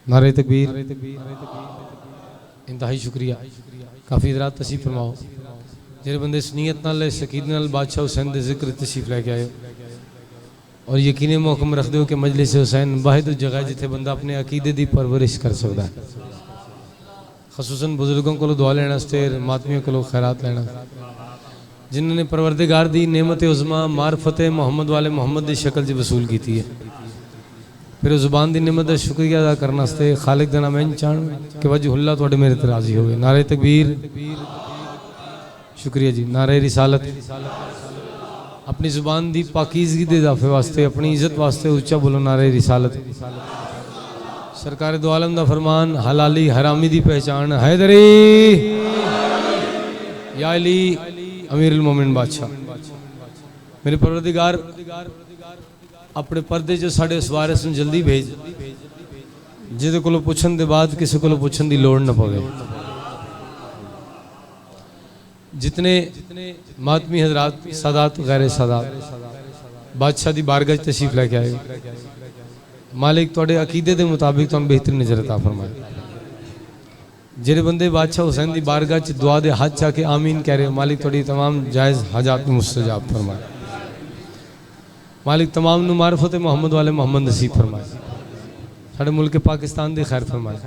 नारे तकबीर, इंतहाई शुक्रिया। काफ़ी हज़रात तशरीफ फरमाओ जेरे बंदे इस नीयत नाल इस अकीदे नाल बादशाह हुसैन दे जिक्र तशरीफ लैके आए और यकीने मोहकम रख दो कि मजलिस हुसैन वाहिद जगह जिथे बंदा अपने अकीदे की परवरिश कर सकता है। खसूसन बुजुर्गों को दुआ लेने वास्ते, मातमियों को खैरात लेना, जिन्होंने परवरदिगार दी नेमत उज़मा मारफत मोहम्मद वाले मोहम्मद की शक्ल च वसूल की है। फिर उस ज़ुबान की नेमत का शुक्रिया अदा करने वास्ते खालिक का नाम चाहन कि वजहुल्लाह तुहाडे मेरे ते राजी होवे। नारे तकबीर, शुक्रिया जी। नारे रिसालत, अपनी ज़ुबान की पाकीज़गी के इजाफे वास्ते, अपनी इज्जत वास्ते उच्चा बोलो नारे रिसालत। सरकार दो आलम का फरमान, हलाली हरामी की पहचान हैदरी या अली अमीरुल मोमिन बादशाह। मेरे परवरदिगार अपने पर्दे जो साढ़े उस वारिस नूं जल्दी भेज, जिहदे कोलों पुछण दे बाद किसी कोलों पुछण दी लोड़ न पवे। जितने मातमी हजरात, सादात गैर सादात बादशाह की बारगाह तशरीफ लैके आए, मालिक तुहाडे अकीदे के मुताबिक तुहानूं बेहतरीन नज़र अता फरमाए। जेरे बंदे बादशाह हुसैन की बारगाह च दुआ दे हाथ चाके आमीन कह रहे हो, मालिक तुहाडी तमाम जायज़ हाजात मुस्तजाब फरमाए। मालिक तमाम नूं मारफत मोहम्मद वाले मोहम्मद नसीब फरमाए। साडे मुल्क पाकिस्तान की खैर फरमाए।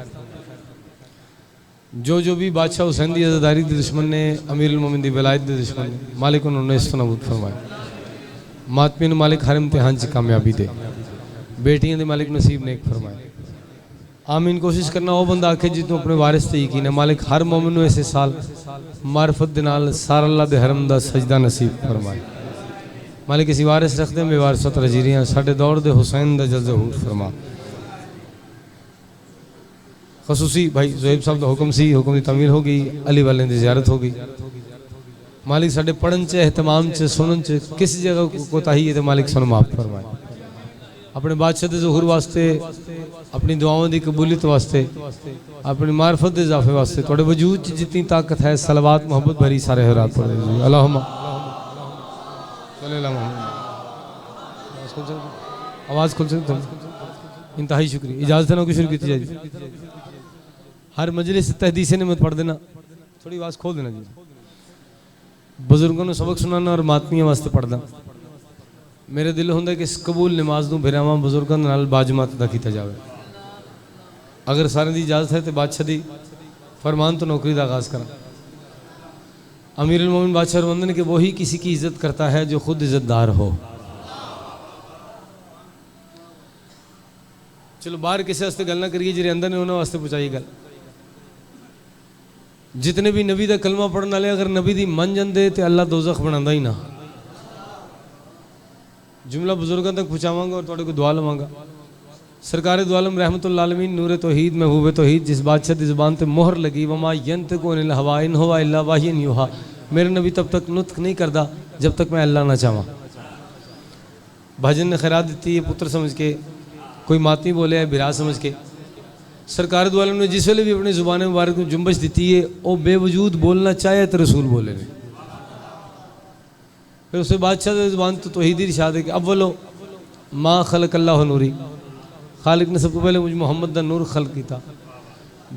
जो भी बादशाह हुसैन की आज़ादारी के दुश्मन ने, अमीरुल मोमिन की विलायत के दुश्मन ने, मालिक उन्होंने इस नबूद फरमाए। मातमी मालिक हर इम्तिहान च कामयाबी दे, बेटियां दे मालिक नसीब नेक फरमाए। आमीन। कोशिश करना वो बंदा आखे जितों अपने वारिस ते यकीन है। मालिक हर मोमिन नूं इस साल मारफत दे नाल सार अल्लाह दे हरम दा सजदा नसीब फरमाए। मालिक इसी वारिस रखते हैं बेवारसत रजीरियाँ साढ़े दौर दे हुसैन दा जल ज़हूर फरमा। खसूसी भाई ज़ोएब साहब का हुक्म सी, हुक्म की तमीर हो गई, अली वाले की ज़ियारत हो गई। मालिक साढ़े पढ़न च, एहतमाम च, सुनन च किस जगह कोताही है तो मालिक सुन माफ़ फरमाए। अपने बादशाह के ज़हूर वास्ते, अपनी दुआओं की कबूलियत वास्ते, अपनी मार्फत के इजाफे वास्ते, थोड़े वजूद जितनी ताकत है सलवात मोहब्बत भरी सारे हरात पढ़ दीजिए। अल्लाहुम्मा आवाज़ खुल सकती है। इंतहाई शुक्रिया। इजाज़त ना शुरू की जाए। हर मजलिस तहदीस ने मत पढ़ देना, थोड़ी आवाज़ खोल देना जी। बुजुर्गों ने सबक सुनाना और मातमियों वास्ते पढ़ना। मेरे दिल होंदा कि इस कबूल नमाज नूं भिरावां बुजुर्गों नाल बाजमात अदा किया जाए। अगर सारे की इजाज़त है तो बादशाह की फरमान तो नौकरी का आगाज़ करा। अमीरुल मोमिन बादशाह फरमाते कि वही किसी की इज्जत करता है जो खुद इज्जतदार हो। चलो बाहर किसी वास्ते गल ना करिए, जिहड़े अंदर ने उन्होंने वास्ते पहुँचाई गल। जितने भी नबी का कलमा पढ़ने वाले अगर नबी दी मन जाते तो अल्लाह दोज़ख बनाता ही ना। जुमला बुजुर्गों तक पहुँचावांगा और तुहाडे को दुआ लवांगा। सरकार दो आलम रहमतुल आलमीन नूरे तौहीद महबूब तौहीद जिस बादशाह की ज़ुबान पर मोहर लगी, वमा यंतिकु अनिल हवा इन हुवा इल्ला वहयुन यूहा, मेरे नबी तब तक नुत्क नहीं करता जब तक मैं अल्लाह ना चाहवां। भजन ने खैरात दी है पुत्र समझ के, कोई मातमी बोले है बिरा समझ के। सरकार दो आलम ने जिस वेले भी अपनी ज़ुबान मुबारक को जुम्बश दी है, वो बेवजूद बोलना चाहे तो रसूल बोले ने। फिर उससे बादशाह की ज़ुबान तो तौहीद इरशाद है कि अव्वलो माँ खलक अल्लाह नूरी, खालिक ने सबको पहले मुझे मोहम्मद का नूर खल्क किया।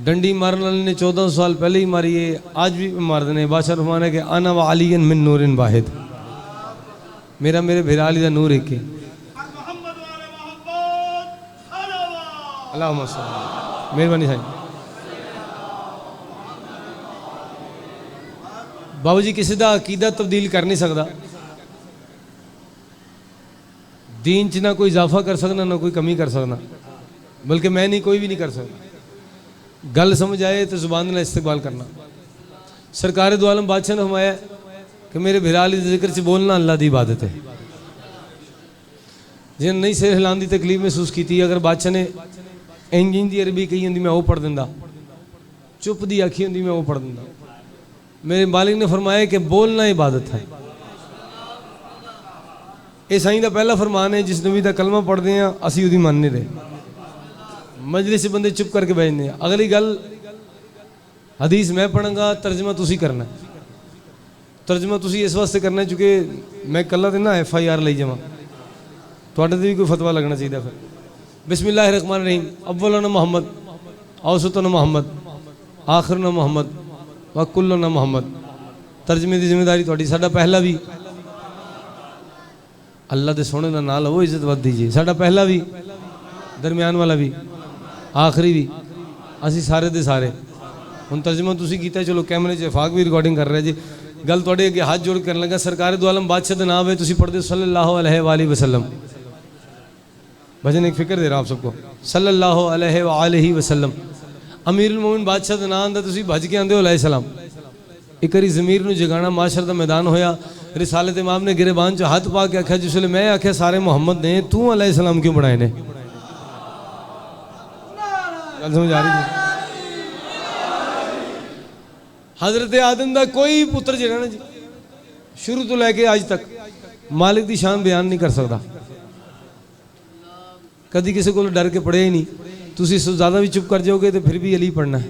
डंडी मारने वाले ने 1400 साल पहले ही मारी है, आज भी मार देने। बादशाह रहमान है कि आना व अलीन मिन नूरिन वाहिद, मेरा मेरे भिरा अली का नूर एक है। अल्लाहुम्मा सल्ली, मेहरबानी साईं। बाबू जी किसी का अकीदा तब्दील कर नहीं सकता। दीन च ना कोई इजाफा कर सकना ना कोई कमी कर सकना, बल्कि मैं नहीं कोई भी नहीं कर सकता। गल समझ आए तो जुबान ना इस्तेमाल करना। सरकार दो आलम बादशाह ने फरमाया कि मेरे भिरा अली जिक्र च बोलना अल्लाह की इबादत है। जिन्हें नहीं सिर हिलाने की तकलीफ महसूस की, अगर बादशाह ने इंजिन की अरबी कही होंगी मैं वो पढ़ दिंदा, चुप दी आखी होंगी मैं वो पढ़ दिंदा। मेरे मालिक ने फरमाया कि बोलना इबादत है। ये साईं का पहला फरमान है, जिस नबी का कलमा पढ़ते हैं असी उसकी मान नहीं रहे। मजलिस से बंदे चुप करके बैठते हैं। अगली गल हदीस मैं पढ़ांगा, तर्जमा तुसी करना। तर्जमा तुसी इस वास्ते करना चूँकि मैं कला तो ना FIR लाई जावा, थोड़े भी कोई फतवा लगना चाहिए। फिर बिस्मिल्लाहिर्रहमानिर्रहीम। अव्वल मोहम्मद औसतन मोहम्मद, आखिरन मोहम्मद व कुल्लन मोहम्मद। तर्जमे की जिम्मेदारी थोड़ी। साडा पहला भी अल्लाह के सोने का नाम लवो, इज्जत वध दीजिए। साडा पहला भी, दरम्यान वाला भी, आखिरी भी, असी सारे दे सारे। हुण तर्जमा तुसीं कीता, चलो कैमरे च फाक भी रिकॉर्डिंग कर रहे जी। गल तुहाडे अगे हाथ जोड़ करन लगा, सरकार दो आलम बादशाह का नाम है, तुसीं पढ़दे हो सल्लल्लाहु अलैहि वसल्लम। भजन एक फिक्र दे रहा आप सबको, सल्लल्लाहु अलैहि वसल्लम। अमीरुल मोमिन बादशाह का नाम आंदा, तुसीं भज के आंदे हो अलैहि सलाम। एक बारी ज़मीर नूं जगाना, माशर का मैदान होया, रिसालत इमाम ने गिरेबान च हाथ पा के आख्या, जिसले मैं आख्या सारे मुहम्मद ने, तू अलैहि सलाम क्यों बनाए ने? गल समझ आ रही है? हजरत आदम का कोई पुत्र जिहड़ा ना जी, शुरू तो लैके अज तक मालिक की शान बयान नहीं कर सकता। कभी किसी को डर के पढ़े ही नहीं। तुसीं इससे ज़्यादा भी चुप कर जाओगे तो फिर भी अली पढ़ना है।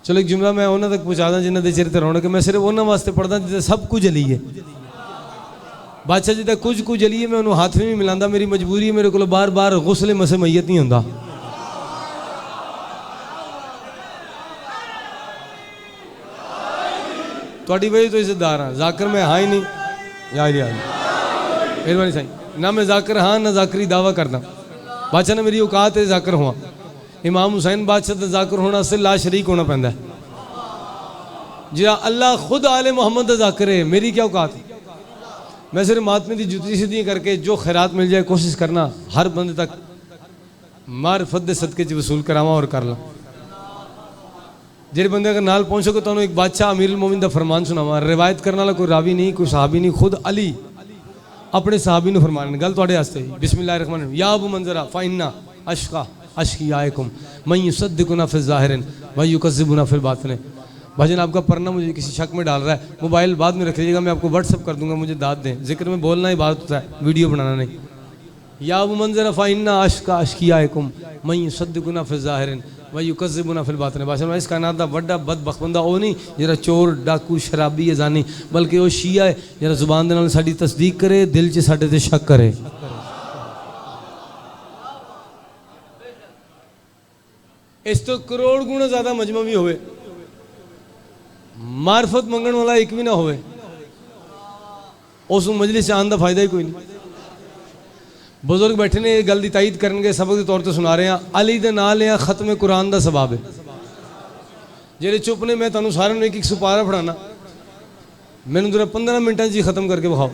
चलो एक जुमला मैं उन्होंने तक पहुँचा दा जिन्हों के चेहरे रौनक। मैं सिर्फ उन्होंने वास्ते पढ़दा जिसे सब कुछ अली है। बादशाह जी का कुछ अली है, मैं उन्होंने हाथ में भी मिलांदा, मेरी मजबूरी है, मेरे को बार बार गुस्ले मसे मैयत नहीं होंदा। थोड़ी वजह तो इज्जतदार हाँ, जाकर मैं हाँ ही नहीं, याद मेहरबानी साईं, ना मैं जाकर हाँ ना जाकरी दावा करदा। बादशाह ने मेरी औकात है जाकर हुआ। इमाम हुसैन बादशाह का जाकर होना से ला शरीक होना पैंदा है। जी अल्लाह खुद आले मोहम्मद का जाकर है, मेरी क्या औकात है? मैं सिर्फ मातमे की जुती सीधी करके जो खैरात मिल जाए कोशिश करना, हर बंदे तक मारफत दे सदके च वसूल करावा और कर ला। जेड़े बंदे अगर नाल पहुँचोगे तो एक बादशाह अमीरुल मोमिन का फरमान सुनावा। रिवायत करने वाला कोई रावी नहीं, कोई सहाबी नहीं, खुद अली अपने सहाबी ने फरमान। गल तुहाडे वास्ते बिस्मिल्लाहिर्रहमानिर्रहीम। या अबू मंजरा फ़इन्ना अशका अशकियाकुम मन युसद्दिकुना फिल ज़ाहिरिन व युकज़्ज़िबुना फिल बातिन। भजन आपका पढ़ना मुझे किसी शक में डाल रहा है, मोबाइल बाद में रख लीजिएगा, मैं आपको व्हाट्सअप कर दूंगा, मुझे दाद दें। जिक्र में बोलना ही बात होता है, वीडियो बनाना नहीं। या अबू मंजरा फ़इन्ना अशका अशकियाकुम मन युसद्दिकुना फिल ज़ाहिरिन व युकज़्ज़िबुना फिल बातिन। भाषा इस कायनात दा बड़ा बदबख्त बंदा वो नहीं जरा चोर डाकू शराबी है जानी, बल्कि वो शिया है जरा जुबान दे नाल साडी तस्दीक करे, दिल च साडे ते शक करे। इस तो करोड़ गुना ज्यादा मजमा भी होवे, मार्फत मंगण वाला एक भी ना होवे, उस मजलिस आने का फायदा ही कोई नहीं। बुजुर्ग बैठे ने गल की तायद करनगे, सबक के तौर पर सुना रहे हैं। अली दे नाल या खत्म कुरान का सबाब है। जेड़े चुप ने, मैं तुहानू सारिआं नूं एक एक सुपारा फड़ाना, मैनूं जरा 15 मिनटां च खत्म करके विखाओ।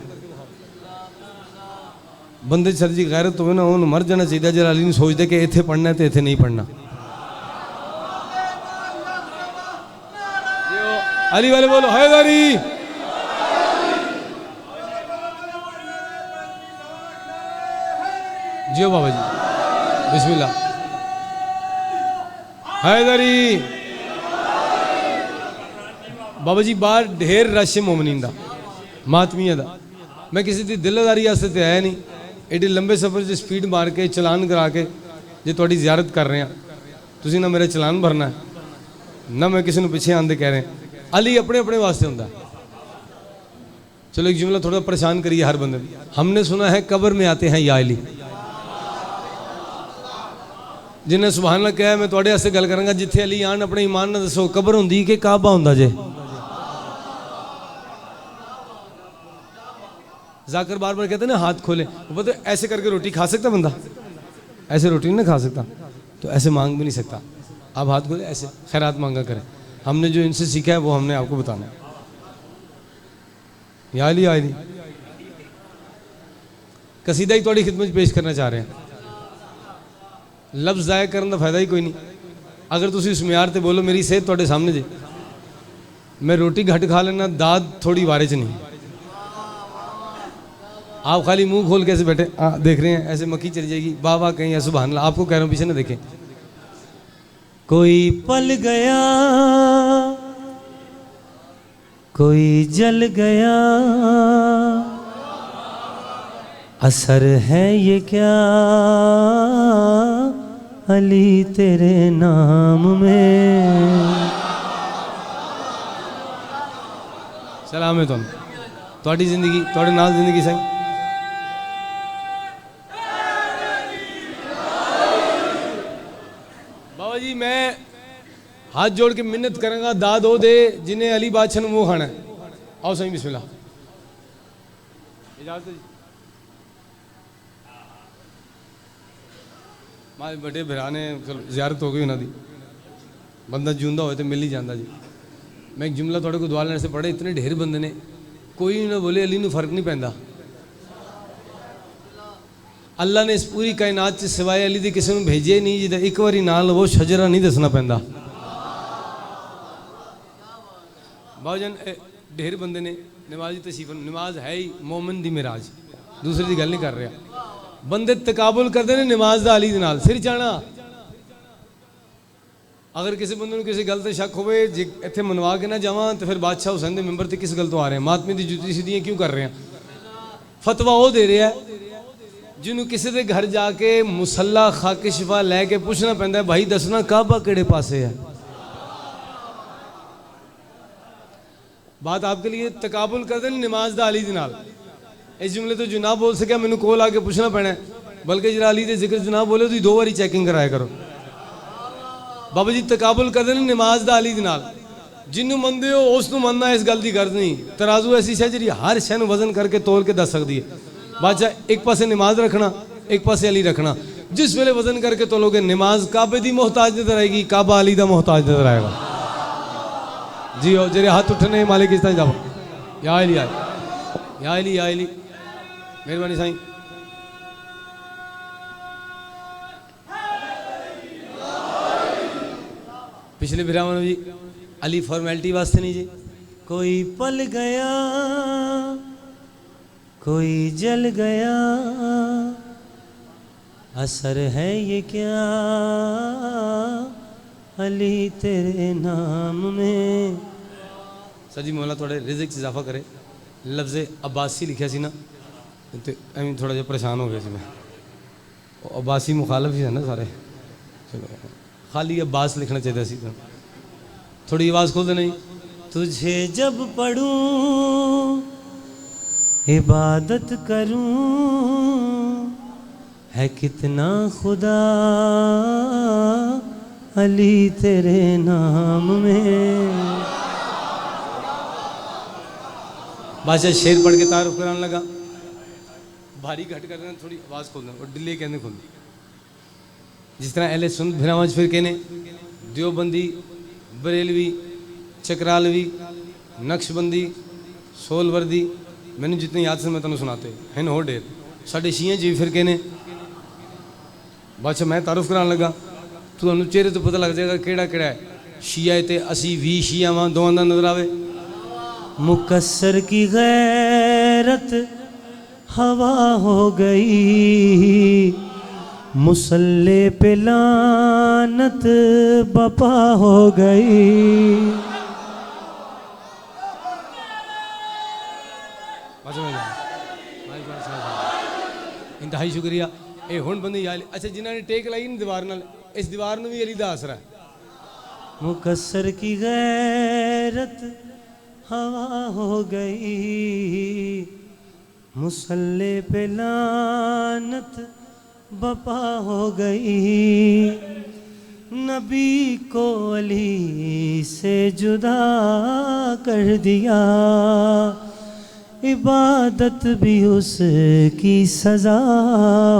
बंदे सर जी गैरत होवे ना, उन्होंने मर जाना चाहिए जरा अली नूं सोचदे कि इत्थे पढ़ना है तो इत्थे नहीं पढ़ना। अली वाले बोलो हैदरी। जियो बाबा जी, बिस्मिल्लाह। हैदरी बाबा जी, बाहर ढेर रश है मोमनीन दा, मातमिया दा। मैं किसी की दिलदारी वास्ते तो आया नहीं, एडे लंबे सफर से स्पीड मार के चलान करा के जो थोड़ी जियारत कर रहे हैं, तुसीं ना मेरा चलान भरना है ना मैं किसी को पिछे आंदे कह रहे हैं। अली अपने अपने वास्ते होंदा। चलो एक जुमला थोड़ा परेशान करिए हर बंदे। हमने सुना है कब्र में आते हैं या अली। जिन्हें सुभान अल्लाह कहा, मैं थोड़े वास्ते गल करांगा, जिथे अली आन अपने ईमान ना दसो, कब्र होंदी कि काबा होंदा जे? जाकर बार बार कहते ना हाथ खोले, वो तो ऐसे करके रोटी खा सकता बंदा? ऐसे रोटी नहीं खा सकता, तो ऐसे मांग भी नहीं सकता। आप हाथ खोले ऐसे खैरात मांगा करें। हमने जो इनसे सीखा है वो हमने आपको बताना है। या अली या अली कसीदा ही थोड़ी खिदमत पेश करना चाह रहे हैं। लफ्ज़ ज़ाया करने का फायदा ही कोई नहीं। अगर तुम उस म्यार ते बोलो, मेरी सेहत थोड़े सामने जे, मैं रोटी घट खा लेना, दाद थोड़ी बारे च नहीं। आप खाली मुंह खोल के ऐसे बैठे देख रहे हैं, ऐसे मक्खी चली जाएगी, वाह वाह कहीं, ऐसे सुभान अल्लाह। आपको कह रहा हूँ पीछे ना देखें। कोई पल गया, कोई जल गया, असर है ये क्या अली तेरे नाम में। सलाम है तुम, थोड़ी जिंदगी थोड़े नाल जिंदगी सही। जी मैं हाथ जोड़ के मिन्नत करूंगा दाद ओ दे जिन्हें अली बादशाह मुँह खाना है। आओ सही बिस्मिल्लाह। इजाजत जी मारे बड़े भरा ने जियारत हो गई उन्होंने बंदा जिंदा हो तो मिल ही जाता जी। मैं एक जुमला थोड़े को दुआ लेने से पढ़े इतने ढेर बंदे ने कोई ना बोले अली नूं फर्क नहीं पैंदा। अल्लाह ने इस पूरी कायनात से सिवाय अली दी किसी नूं भेजे नहीं जिदा एक बारी नाल वो शजरा नहीं दसना पैंदा। बाजन ढेर बंदे ने नमाज की तसीफ नमाज है ही मोमिन दी मिराज दूसरी की गल नहीं कर रहा। बंदे तकाबुल करते हैं नमाज दा अली दे नाल सिर चाहना। अगर किसी बंदे को किसी गल से शक हो इतने मनवा के ना जावा तो फिर बादशाह हुसैन के मैंबर से किस गल तो आ रहे हैं मातमी की जुती सीधियाँ क्यों कर रहे हैं। फतवा वो दे रहा है जिन्होंने किसी के घर जाके मुसल्ला खाके शिफा लैके पूछना पैंदा है भाई दसना काबा केड़े पासे है। बात आपके लिए तकाबुल करते हैं नमाज दा अली दे नाल। इस जुमले तो जो ना बोल सके मैंने कोल आके पूछना पैना है बल्कि जरा अली दे जिक्र जो ना बोले तो 2 बारी चैकिंग कराया करो। बाबा जी तकाबुल करते हैं नमाज दा अली दे नाल जिन्हों मनते हो उसनों मनना इस गल की गर्ज नहीं। तराजू ऐसी शह जी हर शह वजन करके तोल के दस सकती है। बादशाह एक पासे नमाज रखना एक पासे अली रखना। जिस वेले वजन करके तोलोगे नमाज काबे की मोहताज नजर आएगी काबा अली का मोहताज नजर आएगा। जी हो जेरे हाथ उठने मालिक इस तरह जाओ या अली या अली या अली मेहरबानी साईं। पिछले बिरावन जी अली फॉर्मेलिटी वास्ते नहीं जी। कोई पल गया कोई जल गया असर है ये क्या अली तेरे नाम में। सजी मौला थोड़े रिज़्क च इजाफा करे। लफ्ज़ अब्बासी लिखा सी ना तो एवं थोड़ा जिहा परेशान हो गया सी मैं। अब्बासी मुखालफ ही है ना सारे। चलो खाली अब्बास लिखना चाहिए सी। थोड़ी आवाज़ खोल देना जी। तुझे जब पढ़ूं इबादत करूं है कितना खुदा अली तेरे नाम में। बादशाह शेर पढ़ के तारुफ कराने लगा। भारी घट कर देना थोड़ी आवाज़ खोल देना और डिले कहने खोल दी। जिस तरह अहले सुन्नत भिरावां फिर कहने देवबंदी बरेलवी चकरालवी नक्शबंदी सोलवर्दी मैंने जितने याद से मैं तुम सुनाते हैं हो ढेर साढ़े शियां जी फिर कहने। बादशाह मैं तारुफ कराने लगा तो चेहरे तो पता लग जाएगा केड़ा केड़ा है शिया ते असी 20 शिया वहाँ दोवां दा नजर आवे। मुकस्सर की गैरत हवा हो गई मुसल्ले पे लानत बपा हो गई। इंतहाई शुक्रिया ये हुण बंदे यार। अच्छा जिन्होंने टेक लाई ना दीवार नाल इस दीवार में भी अली दा असर है। मुकस्सर की गैरत हवा हो गई मुसल्ले पे लानत बपा हो गई। नबी को अली से जुदा कर दिया इबादत भी उसकी सजा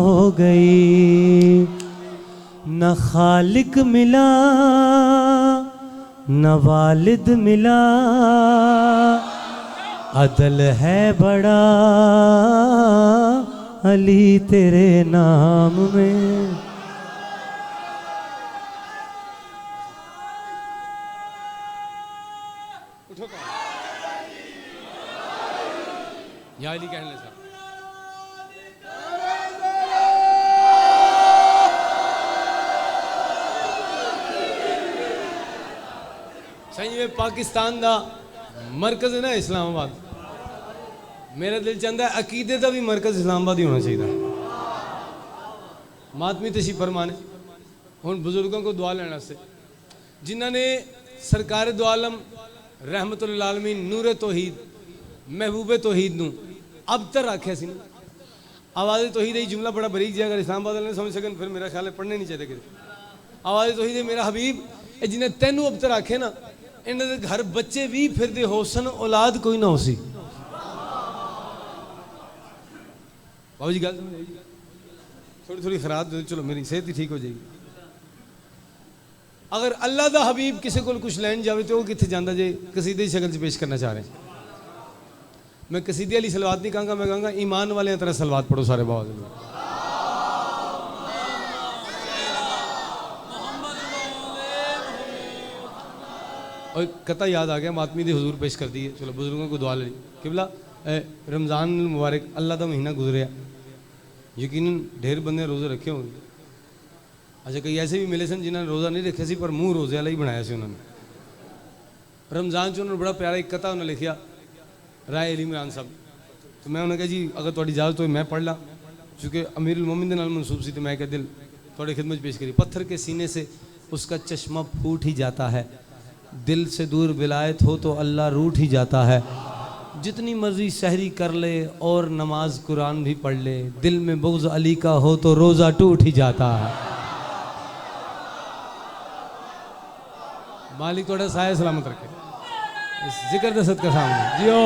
हो गई। न खालिक मिला न वालिद मिला अदल है बड़ा अली तेरे नाम में। उठो या अली कहने लगा। सही में पाकिस्तान का मरकज है ना इस्लामाबाद। मेरा दिल चाहता है अकीदे का भी मरकज इस्लामाबाद ही होना चाहिए। मातमी तशीफ फरमाने हुण बुजुर्गों को दुआ लेने से जिन्होंने सरकार दो आलम रहमतुल आलमीन नूरे तौहीद महबूबे तौहीद नूं अब तक आख्या सी ना। आवाज़ तौहीद यही जुमला बड़ा बरीक जी अगर इस्लामाबाद वाले समझ सकन फिर मेरा ख्याल है पढ़ने नहीं चाहिए किसी। आवाज़ तो ही दे मेरा हबीब जिन्हें तेनू अबतर आखे ना इन्हें दे घर बच्चे भी फिरदे हो सन औलाद कोई ना हो सी। बाबू जी गल थोड़ी थोड़ी खराब दो चलो मेरी सेहत ही ठीक हो जाएगी। अगर अल्लाह दा हबीब किसी को कुछ लैन जाए तो वो कितने जाता जे कसीदे की शक्ल पेश करना चाह रहे हैं। मैं कसीदे वाली सलवात नहीं कहूँगा, मैं कहूँगा ईमान वाले तरह सलवात पढ़ो सारे बहुत। और कथा याद आ गया मातमी दी हुजूर पेश कर दी है। चलो बुजुर्गों को दुआ ले किबला रमज़ान मुबारक अल्लाह का महीना गुजरिया, यकीनन ढेर बंदे रोज़े रखे होंगे। अच्छा कई ऐसे भी मिले सन जिन्होंने रोज़ा नहीं रखे सी पर मुँह रोज़े वाला ही बनाया से उन्होंने। रमज़ान च उन्होंने बड़ा प्यारा एक कथा उन्हें लिखिया राय अली इमरान साहब। तो मैं उन्हें कहा जी अगर थोड़ी इजाज़त हो मैं पढ़ ला, चूँकि अमीर उल मोमिन के नाल मनसूब सी तो मैं क्या दिल थोड़ी खिदमत पेश करी। पत्थर के सीने से उसका चश्मा फूट ही जाता है, दिल से दूर विलायत हो तो अल्लाह रूठ ही जाता है। जितनी मर्जी सहरी कर ले और नमाज कुरान भी पढ़ ले, दिल में बुग़्ज़ अली का हो तो रोज़ा टूट ही जाता है। मालिक थोड़ा साया सलामत रखे इस जिक्र दसत का सामने जियो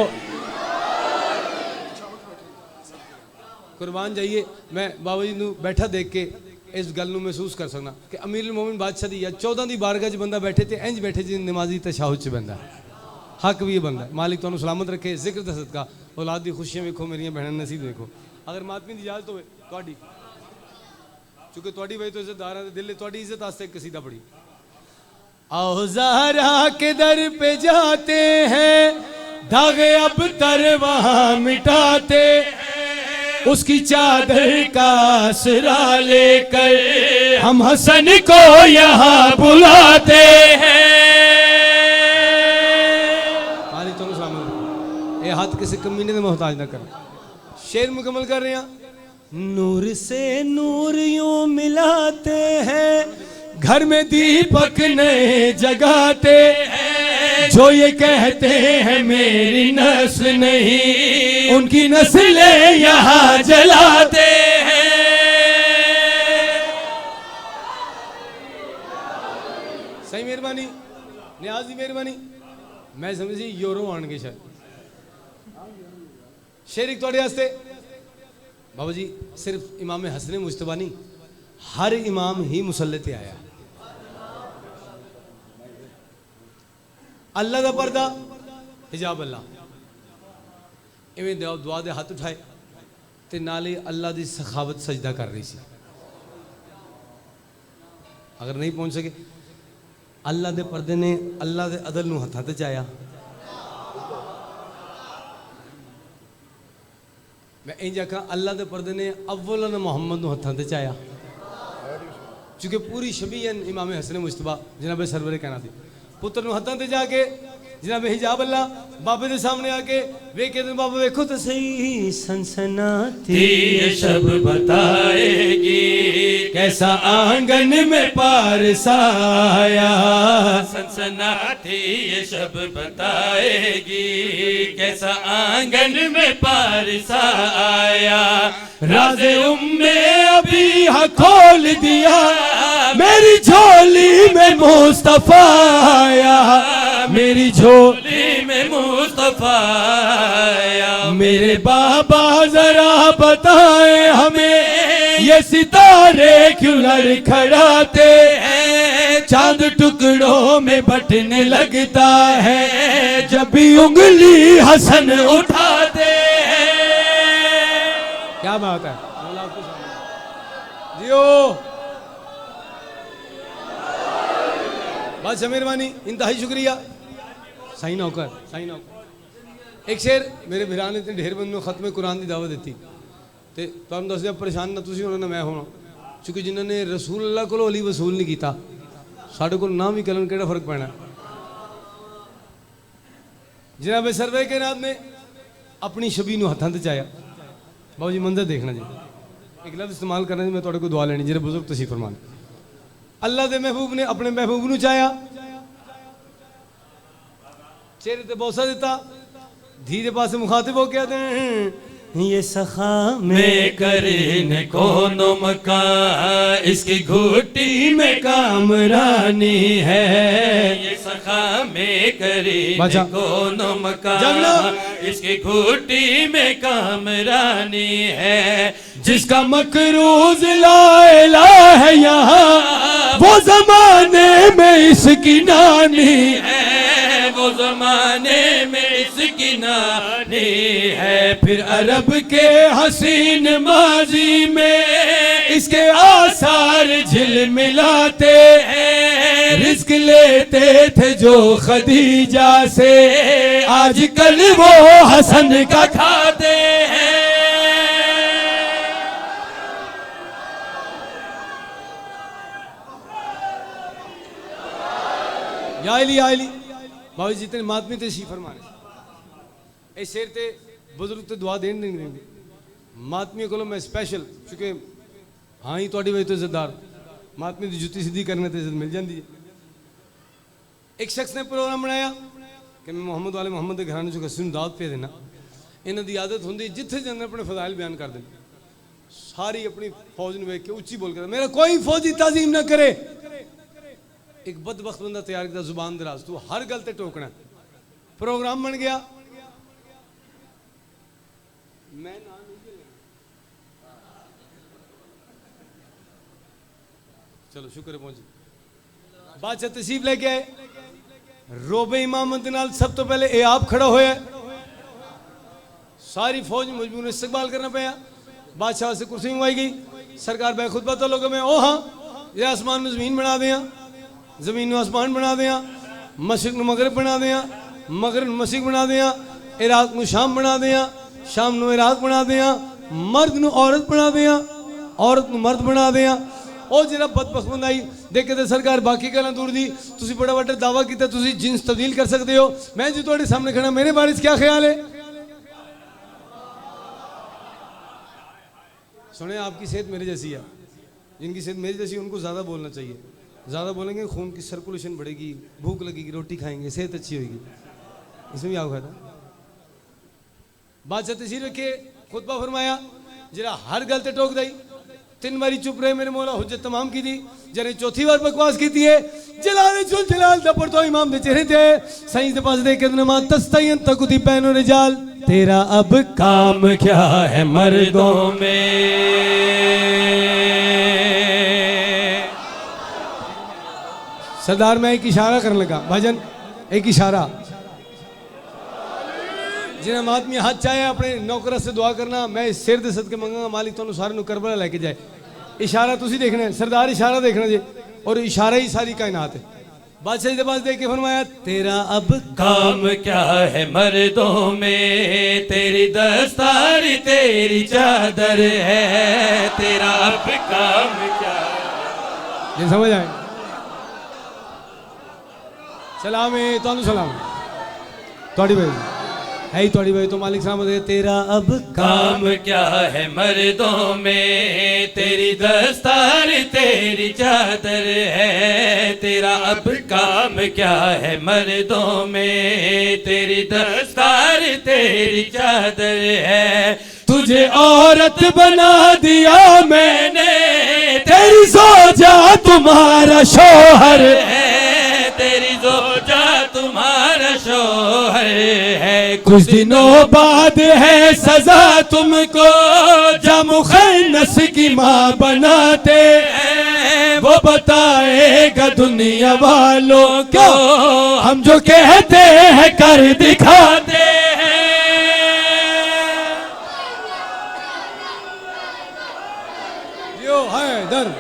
कुर्बान जाइए। मैं बाबा जी नू बैठा देख के इस गल नू महसूस कर सकना कि अमीर मोमिन बादशाह दी या 14 दी बारगाह च बंदा बैठे तो इंज बैठे जी नमाजी तशाहुद च बंदा हक भी ये बंदा। मालिक तुहानू सलामत रखे जिक्र दसत का औलाद दी खुशियां वेखो मेरियां बहन नसीब देखो। अगर मातमी दी इजाजत होवे तुहाडी चूंकि तुहाडी वजह तो इज्जतदार है दिल तुहाडी इज्जत वास्ते कसीदा पढ़ी। आओ ज़हरा के दर पे जाते हैं धागे अब तर वहां मिटाते हैं, उसकी चादर का आसरा लेकर हम हसन को यहाँ बुलाते हैं। मालिक तुहानू सलामत, ये हाथ किसी कमीने में मोहताज ना कर। शेर मुकम्मल कर रहे हैं। नूर से नूर यूं मिलाते हैं, घर में दीपक नए जगाते हैं, जो ये कहते हैं मेरी नस्ल नहीं उनकी नस्लें यहाँ जलाते हैं। सही मेहरबानी नियाज दी मेहरबानी। मैं समझी यूरो आन के शायद शेर एक थोड़े वास्ते बाबा जी सिर्फ इमाम हसन मुश्तबा नहीं हर इमाम ही मुसल्ले ते आया। अल्लाह का पर्दा हिजाब अल्लाह इवें दुआ दे हाथ उठाए ते नाले अल्लाह की सखावत सजदा कर रही सी। अगर नहीं पहुंच सके अल्लाह के पर्दे ने अल्लाह के अदल नूं हत्थां ते चाया। मैं इंज आखा अल्लाह के पर्दे ने अव्वलन मुहम्मद नूं हत्थां ते चाया, चूँकि पूरी शबीयन इमाम हसन मुश्तबा जनाब सरवर कहना थी पुत्र नूं हत्थां ते जाके जनाब हिजाब अल्लाह बाबे दे सामने आके वे कहते बाबा वेखो तो सही सनसनाती ये शब बताएगी कैसा आंगन में पारस आया। सनसनाती ये शब बताएगी कैसा आंगन में पारस आया। राज़े उम्मे अभी खोल दिया मेरी झोली में मुस्तफा आया, मेरी झोली में मुस्तफा आया। मेरे बाबा जरा बताएं हमें ये सितारे क्यों लड़खड़ाते हैं, चांद टुकड़ों में बटने लगता है जब भी उंगली हसन उठाते हैं। क्या बात है जियो बस मेहरबानी इंतहाई शुक्रिया। सही नौकर सही नौकर। एक शेर मेरे भिरा ने ढेर बंदों खत्म कुरान की दावत दी तो तुम दस दिया परेशान ना तुम होना ना मैं होना, क्योंकि जिन्होंने रसूल अल्लाह को अली वसूल नहीं किया साढ़े को ना भी कलन केड़ा फर्क पैना। जनाब सरवे के नाथ ने अपनी छवि नूं हत्थां ते चाया। बाबू जी मंजर देखना जी एक लफ्ज़ इस्तेमाल करना जी मैं तुहाडे को दुआ लेनी जेरे बुजुर्ग तसीफ फरमान। अल्लाह के महबूब ने अपने महबूब नूं चाया, चेहरे ते बोसा दिता, धी दे पास मुखातिब हो गया ये सखा में करीने कोनो मकान, इसकी घुटी में कामरानी है। ये सखा में करीने कोनो मकान, इसकी घुटी में कामरानी है। जिसका मकरूज ला इलाह है यहाँ, वो जमाने में इसकी नानी है, वो जमाने में इसकी नानी है। फिर अरब के हसीन माजी में इसके आसार झिलमिलाते हैं। रिस्क लेते थे जो खदीजा से, आजकल वो हसन का खाते हैं। आईली बाबू जितने मातमी थे शी फरमाने ए शेर ते बुजुर्ग ते दुआ देन देंगे मातमी को मैं स्पेशल चूंकि हाँ ही थोड़ी वजह तो इज्जतदार मातमी की जुत्ती सीधी करने ते इज्जत मिल जाती है। एक शख्स ने प्रोग्राम बनाया कि मैं मोहम्मद वाले मोहम्मद के घराने चुका सुन दावत पे देना। इन्हों की आदत होंगी जिथे जाने अपने फजाइल बयान कर दें। सारी अपनी फौज ने वेख के उच्ची बोल कर मेरा कोई फौजी ताजीम ना करे। एक बदबख्त बंदा तैयार किया जुबान दराज, तू हर गल ते टोकना। प्रोग्राम बन गया, मैं चलो शुक्र है पहुंची। बादशाह तशरीफ लेके आए, रोबे इमामत नाल सब तो पहले ये आप खड़ा होया, सारी फौज मजबूर इस्तकबाल करना पाया। बादशाह से कुर्सी मंगवाई गई, सरकार बै खुतबा तो लोगों में ओ हाँ ये आसमान में जमीन बना दिया, जमीन में आसमान बना दिया, मशरिक में मगरब बना दिया, मगरब में मशरिक बना दिया, इराक में शाम बना दिया, शाम में इराक बना दिया, मर्द में औरत बना दिया, औरत में मर्द बना दिया। और जरा बदबख्त बंदा आई देखे तो सरकार बाकी गल्लां दूर दी, तुसी बड़ा बड़ा दावा किया तुसी जिन्स तब्दील कर सकते हो। मैं जो तुम्हारे सामने खड़ा, मेरे बारे में क्या ख्याल है? सुने आपकी सेहत मेरे जैसी है, जिनकी सेहत मेरी जैसी उनको ज़्यादा बोलना चाहिए। ज़्यादा बोलेंगे खून की सर्कुलेशन बढ़ेगी, भूख लगेगी, रोटी खाएंगे, सेहत अच्छी होगी। इसमें भी आओ था बादशाह तशरीफ रखे, खुतबा फरमाया, जरा हर गल ते टोक दई। 3 बारी चुप रहे मेरे मौला, हुज्जत तमाम की थी। जरे चौथी बार बकवास की है, जलाल जुल जलाल दा पढ़तो इमाम दे चेहरे ते साईं दे पास दे के नमा तस्तयन तकुदी पैनो रिजाल, तेरा अब काम क्या है मर्दों में। सरदार मैं एक इशारा करने लगा, भाईजान एक इशारा, जिन्हें आदमी हाथ चाहे अपने नौकर से दुआ करना, मैं सिर दे सदके मंगांगा मालिक तुहानू सारे करबला लेके जाए। इशारा तुसी देखना है, सरदार इशारा देखना जी, और इशारा ही सारी कायनात है। बादशाह जी के पास देख के फरमाया, तेरा अब काम क्या है मर्दों में, तेरी दस्तार तेरी चादर है, तेरा अब काम क्या है। ये समझ आए? सलाम है तुहानू, सलाम थोड़ी भाई है, थोड़ी भाई तो मालिक साहब दे। तेरा अब काम क्या है मर्दों में, तेरी दस्तार तेरी चादर है, तेरा अब काम क्या है मर्दों में, तेरी दस्तार तेरी चादर है। तुझे औरत बना दिया मैंने, तेरी सोजा तुम्हारा शोहर है, तेरी जोजा तुम्हारा शोहर है। कुछ दिनों बाद है सजा तुमको, जब मुखन्नस की माँ बनाते हैं, वो बताएगा दुनिया वालों को, हम जो कहते हैं कर दिखाते हैं। यो है दर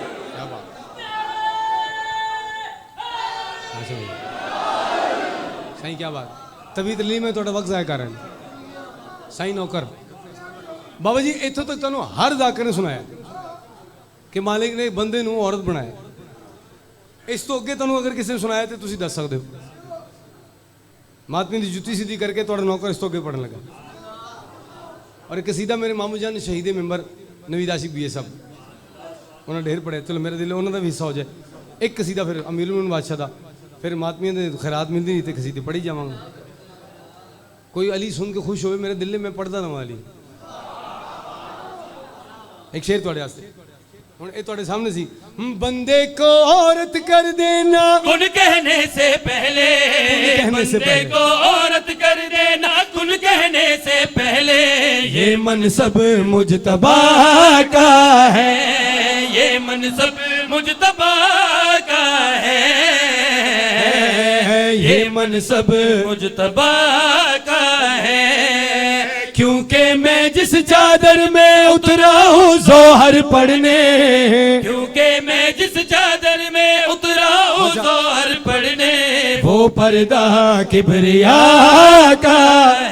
सही, क्या बात, तभी दिल्ली में थोड़ा वक्त जाया कर रहे हैं सही नौकर। बाबा जी इतों तक तुहानू हर जाकर ने सुनाया कि मालिक ने बंदे नू औरत बनाया। इस तो अगे तुहानू अगर किसी ने सुनाया तो तुसी दस सकते हो। मातमी की जुत्ती सीधी करके थोड़ा नौकर इस तो अगे पढ़ने लगा। और एक कसीदा मेरे मामू जान शहीद मेंबर नवीद आशिक BA साहब, उन्होंने ढेर पढ़े, चलो मेरे दिल उन्होंने भी हिस्सा हो जाए। एक कसीदा फिर अमीर उल बादशाह का, फिर मातमिया के खैरात मिलती नहीं तो कसीदे पढ़ी जावांगा। कोई अली सुन के खुश होवे, मेरे दिल में पढ़ता था अली। एक शेर तुहाडे वास्ते हुण ये तुहाडे सामने सी बंदे को औरत कर देना कुन कहने से पहले बंदे को औरत कर देना कुन कहने से पहले ये मनसब मुजतबा का है ये मनसब मुजतबा का है ये मनसब मुजतबा का है क्योंकि मैं जिस चादर में उतरा हूँ जोहर पढ़ने क्योंकि मैं जिस चादर में उतरा हूँ जोहर पढ़ने वो पर्दा किबरिया का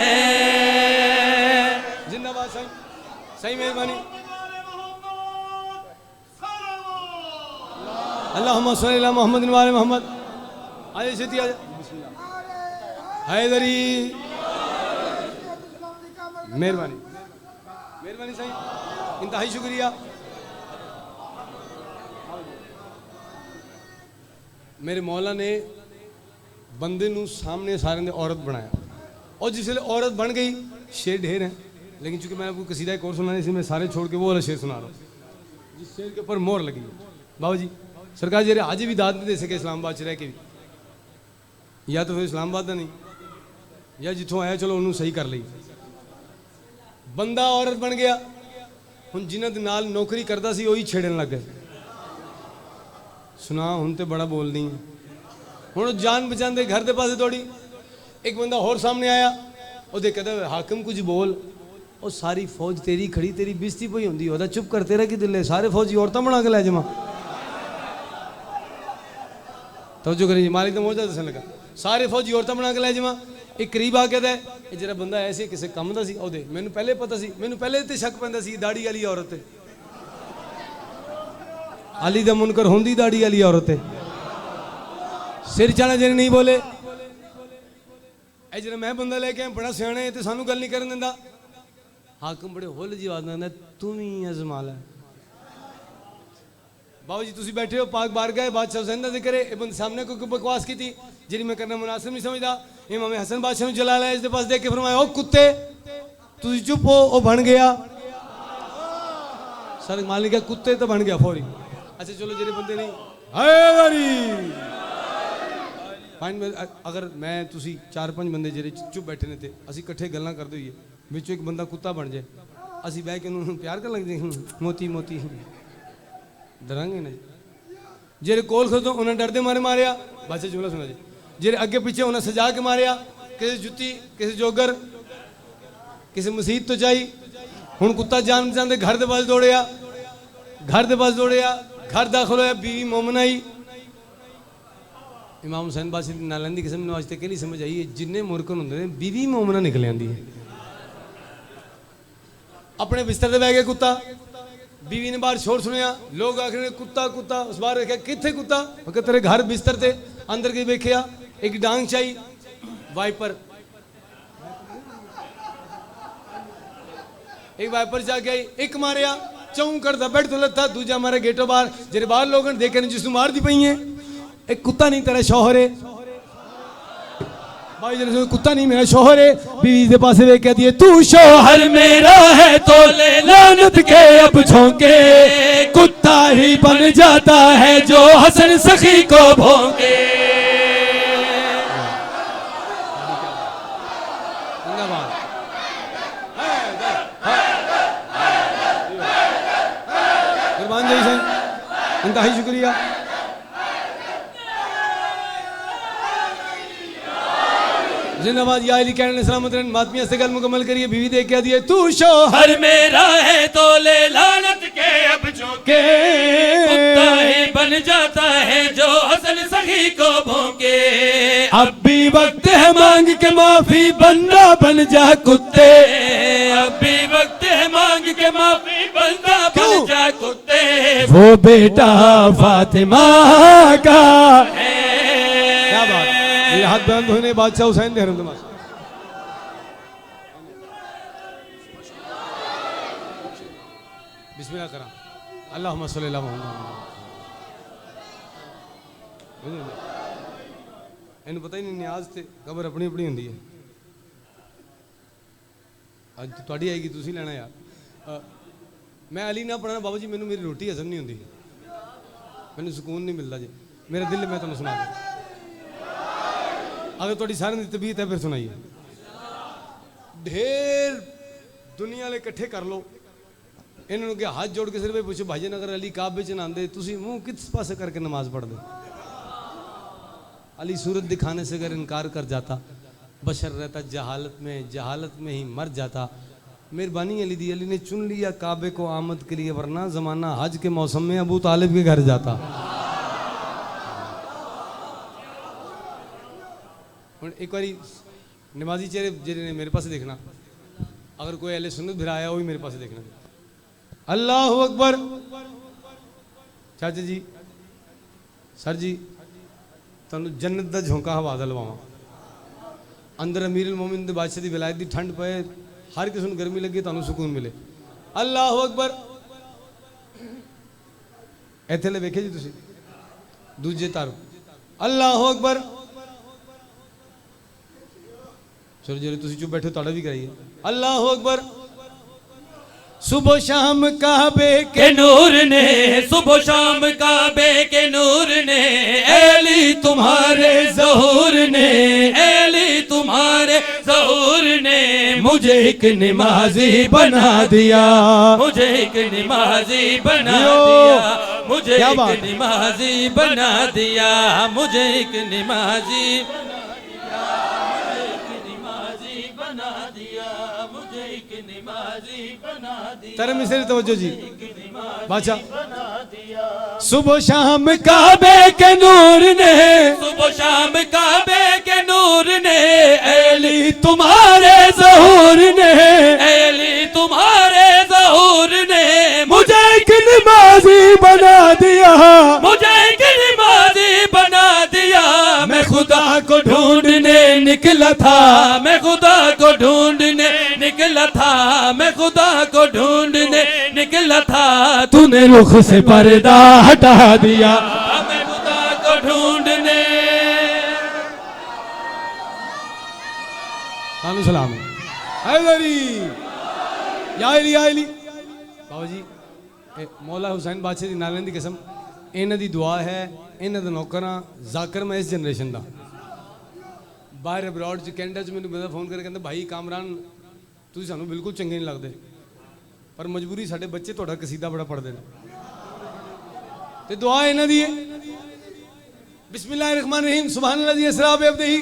है। जिंदाबाद सही सही मेहरबानी अल्लाहुम्मा सल्ली अला मोहम्मद व आले मोहम्मद आजा सीधी आजा हैदरी मेहरबानी मेहरबानी सही इंतहाई शुक्रिया मेरे मौला ने बंदे नू सामने सारे ने औरत बनाया और जिसले औरत बन गई शेर ढेर हैं लेकिन चूंकि मैं आपको कसीदा एक और सुनाने से मैं सारे छोड़ के वो वाला शेर सुना रहा हूँ जिस शेर के ऊपर मोहर लगी है बाबा जी सरकार जी आज भी दाद नहीं दे सके इस्लामाबाद रह के भी या तो फिर इस्लामाबाद का नहीं या जितों आया चलो उन्होंने सही कर ली बंदा औरत बन गया हुण जिन्हां दे नाल नौकरी करता सी वही छेड़न लग गए सुना हुण ते बड़ा बोलनी है हुण जान बचांदे घर दे पासे दौड़ी एक बंदा होर सामने आया ओदे कहदा हाकिम कुछ बोल और सारी फौज तेरी खड़ी तेरी बेइज्जती पई हुंदी ओदा चुप कर तेरा की दिल है सारे फौजी औरतां बना के लै जावां तवज्जो करिए मालिक दा मौजा दसन लगा सारे फौजी औरतां बना के लै जावां एक करीब आ कहता है ये जरा बंदा ऐसे किसी काम का सी ओदे मैनू पहले पता सी मैनू पहले ते शक पैंदा सी दाढ़ी वाली औरत है अली दा मुनकर होंदी दाढ़ी वाली औरत है सिर चाणा जिन्हें नहीं बोले ए जरा मैं बंदा लेके आया बड़ा सियाना है ते सानू गल नहीं करन दिंदा हाकिम बड़े होल जी आवाज नाल तू ही अजमा लै बाबू जी तुसी बैठे हो पाक बार गए बादशाह हुसैन दा जिक्र है ए बंदे सामने कोई बकवास की थी जिहड़ी मैं करना मुनासिब नहीं समझदा इमाम हसन बादशाह नूं जलाल है इस दे पास देख के फरमाया ओ कुत्ते तुसी चुप हो ओ बन गया सर मालिक कुत्ते तो बन गया फौरी अच्छा चलो जेरे बंदे नहीं हैदरी फाइन अगर मैं तुसी 4-5 बंदे जेरे चुप बैठे ने ते असी इकट्ठे गल्लां करदे होइए विचों एक बंदा कुत्ता बन जाए असी बह के उन्होंने प्यार कर लग जाए मोती मोती डरांगे ना जेरे कोल खड़ो उन्हें डरदे मारे मारिया बादशाह जुमला सुना जी जेरे अगे पीछे उन्हें सजा के मारिया किसी जुत्ती किसी जोगर किसी मसीत तो चाहिए हुण कुत्ता जान बचाते घर के पास दौड़िया घर दाखिल होया बीवी मोमन आई इमाम हुसैन बादशाह की नालंदी किस्म ने आज तक नहीं समझ आई है जिन्ने मुरकन होंगे ने बीवी मोमना निकल आती है अपने बिस्तर से बह गया कुत्ता बीवी ने बाहर शोर सुनिया लोग आखिर कुत्ता कुत्ता उस बार देखा किथे कुत्ता तेरे घर बिस्तर थे अंदर की देखिया एक डांग चाहिए वाइपर एक वाइपर जाके आई एक मारिया चौं करता बैठ तो लता दूजा मारे गेटो बाहर जेरे बाहर लोग देखे जिसू मार दी पई है एक कुत्ता नहीं तेरा शौहर है भाई जने कुत्ता नहीं मेरा शौहर है बीवी के पास वे कहती है तू शौहर मेरा है तो ले लानत के अब झोंके कुत्ता ही बन जाता है जो हसन सखी को भोंके कुर्बान जय सिंह इंतहाई शुक्रिया जिंदाबाद या अली कहने सलामत रहन मातमिया से गल मुकम्मल करिए बीवी देख क्या दिए तू शौहर मेरा है तो ले लानत के अब झोंके कुत्ता ही बन जाता है जो हसन सखी को भोंके अब भी वक्त है मांग के माफी बंदा बन जा कुत्ते अब भी वक्त है मांग के माफी बंदा बन जा कुत्ते वो बेटा फातिमा का है क्या बात ये हाथ बंद होने बादशाह हुसैन दे रहमतुल्लाह बिस्मिल्लाह करा अल्लाहुम्मा सल्ली अला मुहम्मद इन्हें पता ही नहीं न्याज थे कबर अपनी अपनी होंगी है अज थोड़ी आएगी तुसी लेना यार मैं अली ना पढ़ना बाबा जी, मैंने मेरी रोटी हजम नहीं होती, मैंने सुकून नहीं मिलता जी, मेरा दिल मैं तुम्हें सुना दूं। अगर थोड़ी सारी तबीयत है फिर सुनाइए। ढेर दुनिया ले इकट्ठे कर लो, इन्होंने क्या हाथ जोड़ के सिर्फ पूछो भाईजान अगर अली काबे च नहांदे तुसी मुंह किस पासे करके नमाज पढ़ते? अली सूरत दिखाने से अगर इनकार कर जाता, बशर रहता जहालत में ही मर जाता। मेहरबानी अली दी, अली ने चुन लिया काबे को आमद के लिए, वरना जमाना हज के मौसम में अबू तालिब के घर जाता। एक बारी नमाजी चेहरे जिन्हें मेरे पास देखना, अगर कोई अहले सुन्नत भी आया वो भी मेरे पास देखना। अल्लाह अकबर। चाचा जी, सर जी, तुहानू जन्नत दा झोंका हवा दा लवावां। अंदर अमीर उल मोमिन दे बादशाह दी विलायत दी ठंड पए, हर किसी को गर्मी लगे, तुहानू सुकून मिले। अल्लाह अकबर। इत्थे ले वेखे जी तुसी दूजे तार। अल्लाह अकबर। चलो जो तुसी चुप बैठे तुहाडा भी कराइए। अल्लाह अकबर। सुबह शाम काबे के नूर ने, सुबह शाम काबे के नूर ने, अली तुम्हारे ज़हूर ने, अली तुम्हारे ज़हूर ने मुझे एक नमाजी बना दिया, मुझे एक नमाजी बना दिया, मुझे एक नमाजी बना दिया, मुझे एक नमाजी तरह में से तवज्जो जी बादशाह। सुबह शाम काबे के नूर ने, सुबह शाम काबे के नूर ने, अली तुम्हारे ज़हूर ने, अली तुम्हारे ज़हूर ने मुझे एक नमाजी बना दिया, मुझे एक नमाजी बना दिया। मैं खुदा को ढूंढने निकला था, मैं खुदा को ढूंढने निकला था, मैं खुदा को ढूंढने निकला था, तूने रुख से पर्दा हटा दिया, मैं खुदा को ढूंढने। सलाम बाबा जी, मौला हुसैन बादशाह दी नालें दी कसम, इन्हां दी दुआ है, इन्हां दा नौकर हां, जाकिर मैं इस जनरेशन दा। बाहर अब्रॉड च कैनेडा च मैंने बंदा फोन करके कहंदा भाई कामरान तुसीं सानूं बिल्कुल चंगे नहीं लगदे, पर मजबूरी साडे बच्चे तुहाडा कसीदा बड़ा पढ़दे ने, ते दुआ इन्हां दी है। बिस्मिल्लाहिर्रहमानिर्रहीम। सुभानल्लाज़ी असरा बिअब्दिही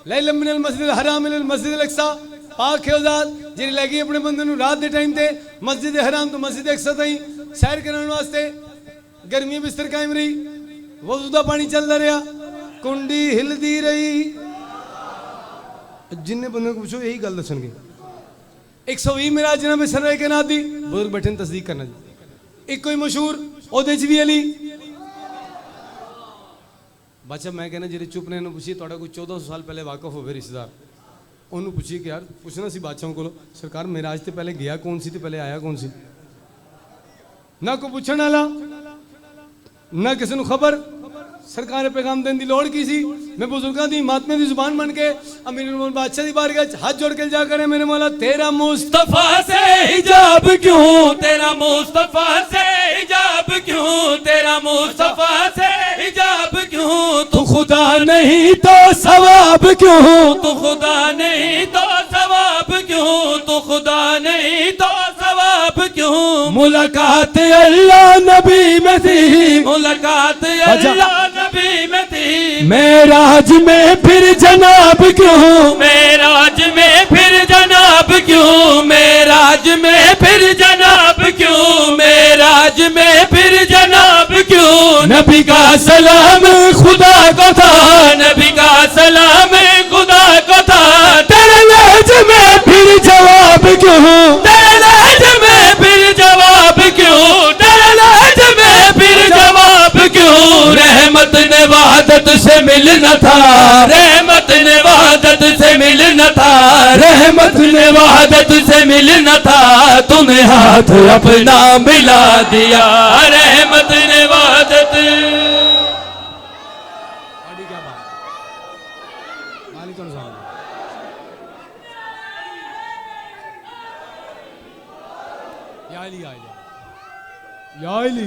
लैलन मिनल मस्जिदिल हराम इलल मस्जिदिल अक़सा। पाक है ज़ात जिहड़ी लै गई अपने बंदे नूं रात दे टाइम ते मस्जिद हराम तो मस्जिद अक़सा ताईं सैर करन वास्ते। गर्मी बिस्तर कायम रही, वज़ू दा पानी चलदा रहा, कुंडी हिलदी रही। जिन्ने बंदे को पूछो यही गल दसणगे। 120 मेरा जनाब सरवर के नाथ दी बुजुर्ग बैठे ने तस्दीक करना जी। एक कोई मशहूर ओहदे च भी अली बादशाह। मैं कहना जेरे चुप ने पूछिए तुहाडा कोई 1400 साल पहले वाकफ होवे रिश्तेदार, उन्होंने पूछिए कि यार पुछना सी बादशाहों को, सरकार मेराज ते पहले गया कौन सी ते पहले आया कौन सी? ना को पूछण वाला, ना किसी को खबर। सरकार ने पैगाम देने की लौड़ की सी। मैं बुजुर्गों की मातमे की जुबान बन के अमीर उल मोमिनीन बादशाह की बारगाह हाथ जोड़ के जा करे, मेरे मौला तेरा मुस्तफा से हिजाब क्यों, तेरा मुस्तफा से हिजाब क्यों, तेरा मुस्तफा से हिजाब क्यों, तू खुदा नहीं तो सवाब क्यों, तू खुदा नहीं तो सवाब क्यों, तू खुदा नहीं तो सवाब क्यों। मुलाकात अल्लाह नबी में थी, मुलाकात अल्लाह नबी में थी, मेराज में फिर जनाब क्यों, मेराज में फिर जनाब क्यों, मेराज में फिर जनाब क्यों, मेराज में फिर जनाब क्यों। नबी का सलाम खुदा को था, नबी का सलाम खुदा को था, तेरे लहज में फिर जवाब क्यों, तेरे लहज में फिर जवाब क्यों, तेरे लहज में फिर जवाब क्यों। रहमत ने वहादत से मिलना था, रहमत ने वहादत से मिलना था, रहमत ने वहादत से मिलना था, तूने हाथ अपना मिला दिया, रहमत ने वहादत। याली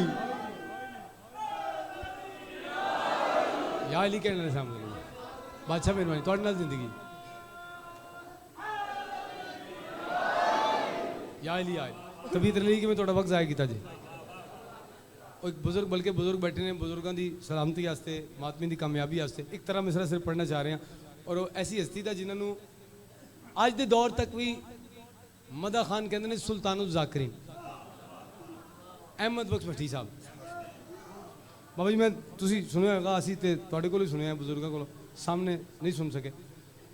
याली कहने ने सामने बादशाह मेहरबानी थोड़े नाल जिंदगी याली तबीयत रही कि मैं थोड़ा वक्त जाया किया जी एक बुजुर्ग बल्कि बुजुर्ग बैठे ने बुजुर्गों की सलामती वास्ते मातमी की कामयाबी वास्ते एक तरह मिसरा सिर्फ पढ़ना चाह रहे हैं और वो ऐसी हस्ती था जिन्होंने आज के दौर तक भी मदा खान कहते हैं सुल्तानुल ज़ाकिरीन अहमद बख्श भट्टी साहब बाबा जी मैं तुसी सुनिया होगा असी ते तुहाडे कोल ही सुनिया बुजुर्गों को सामने नहीं सुन सके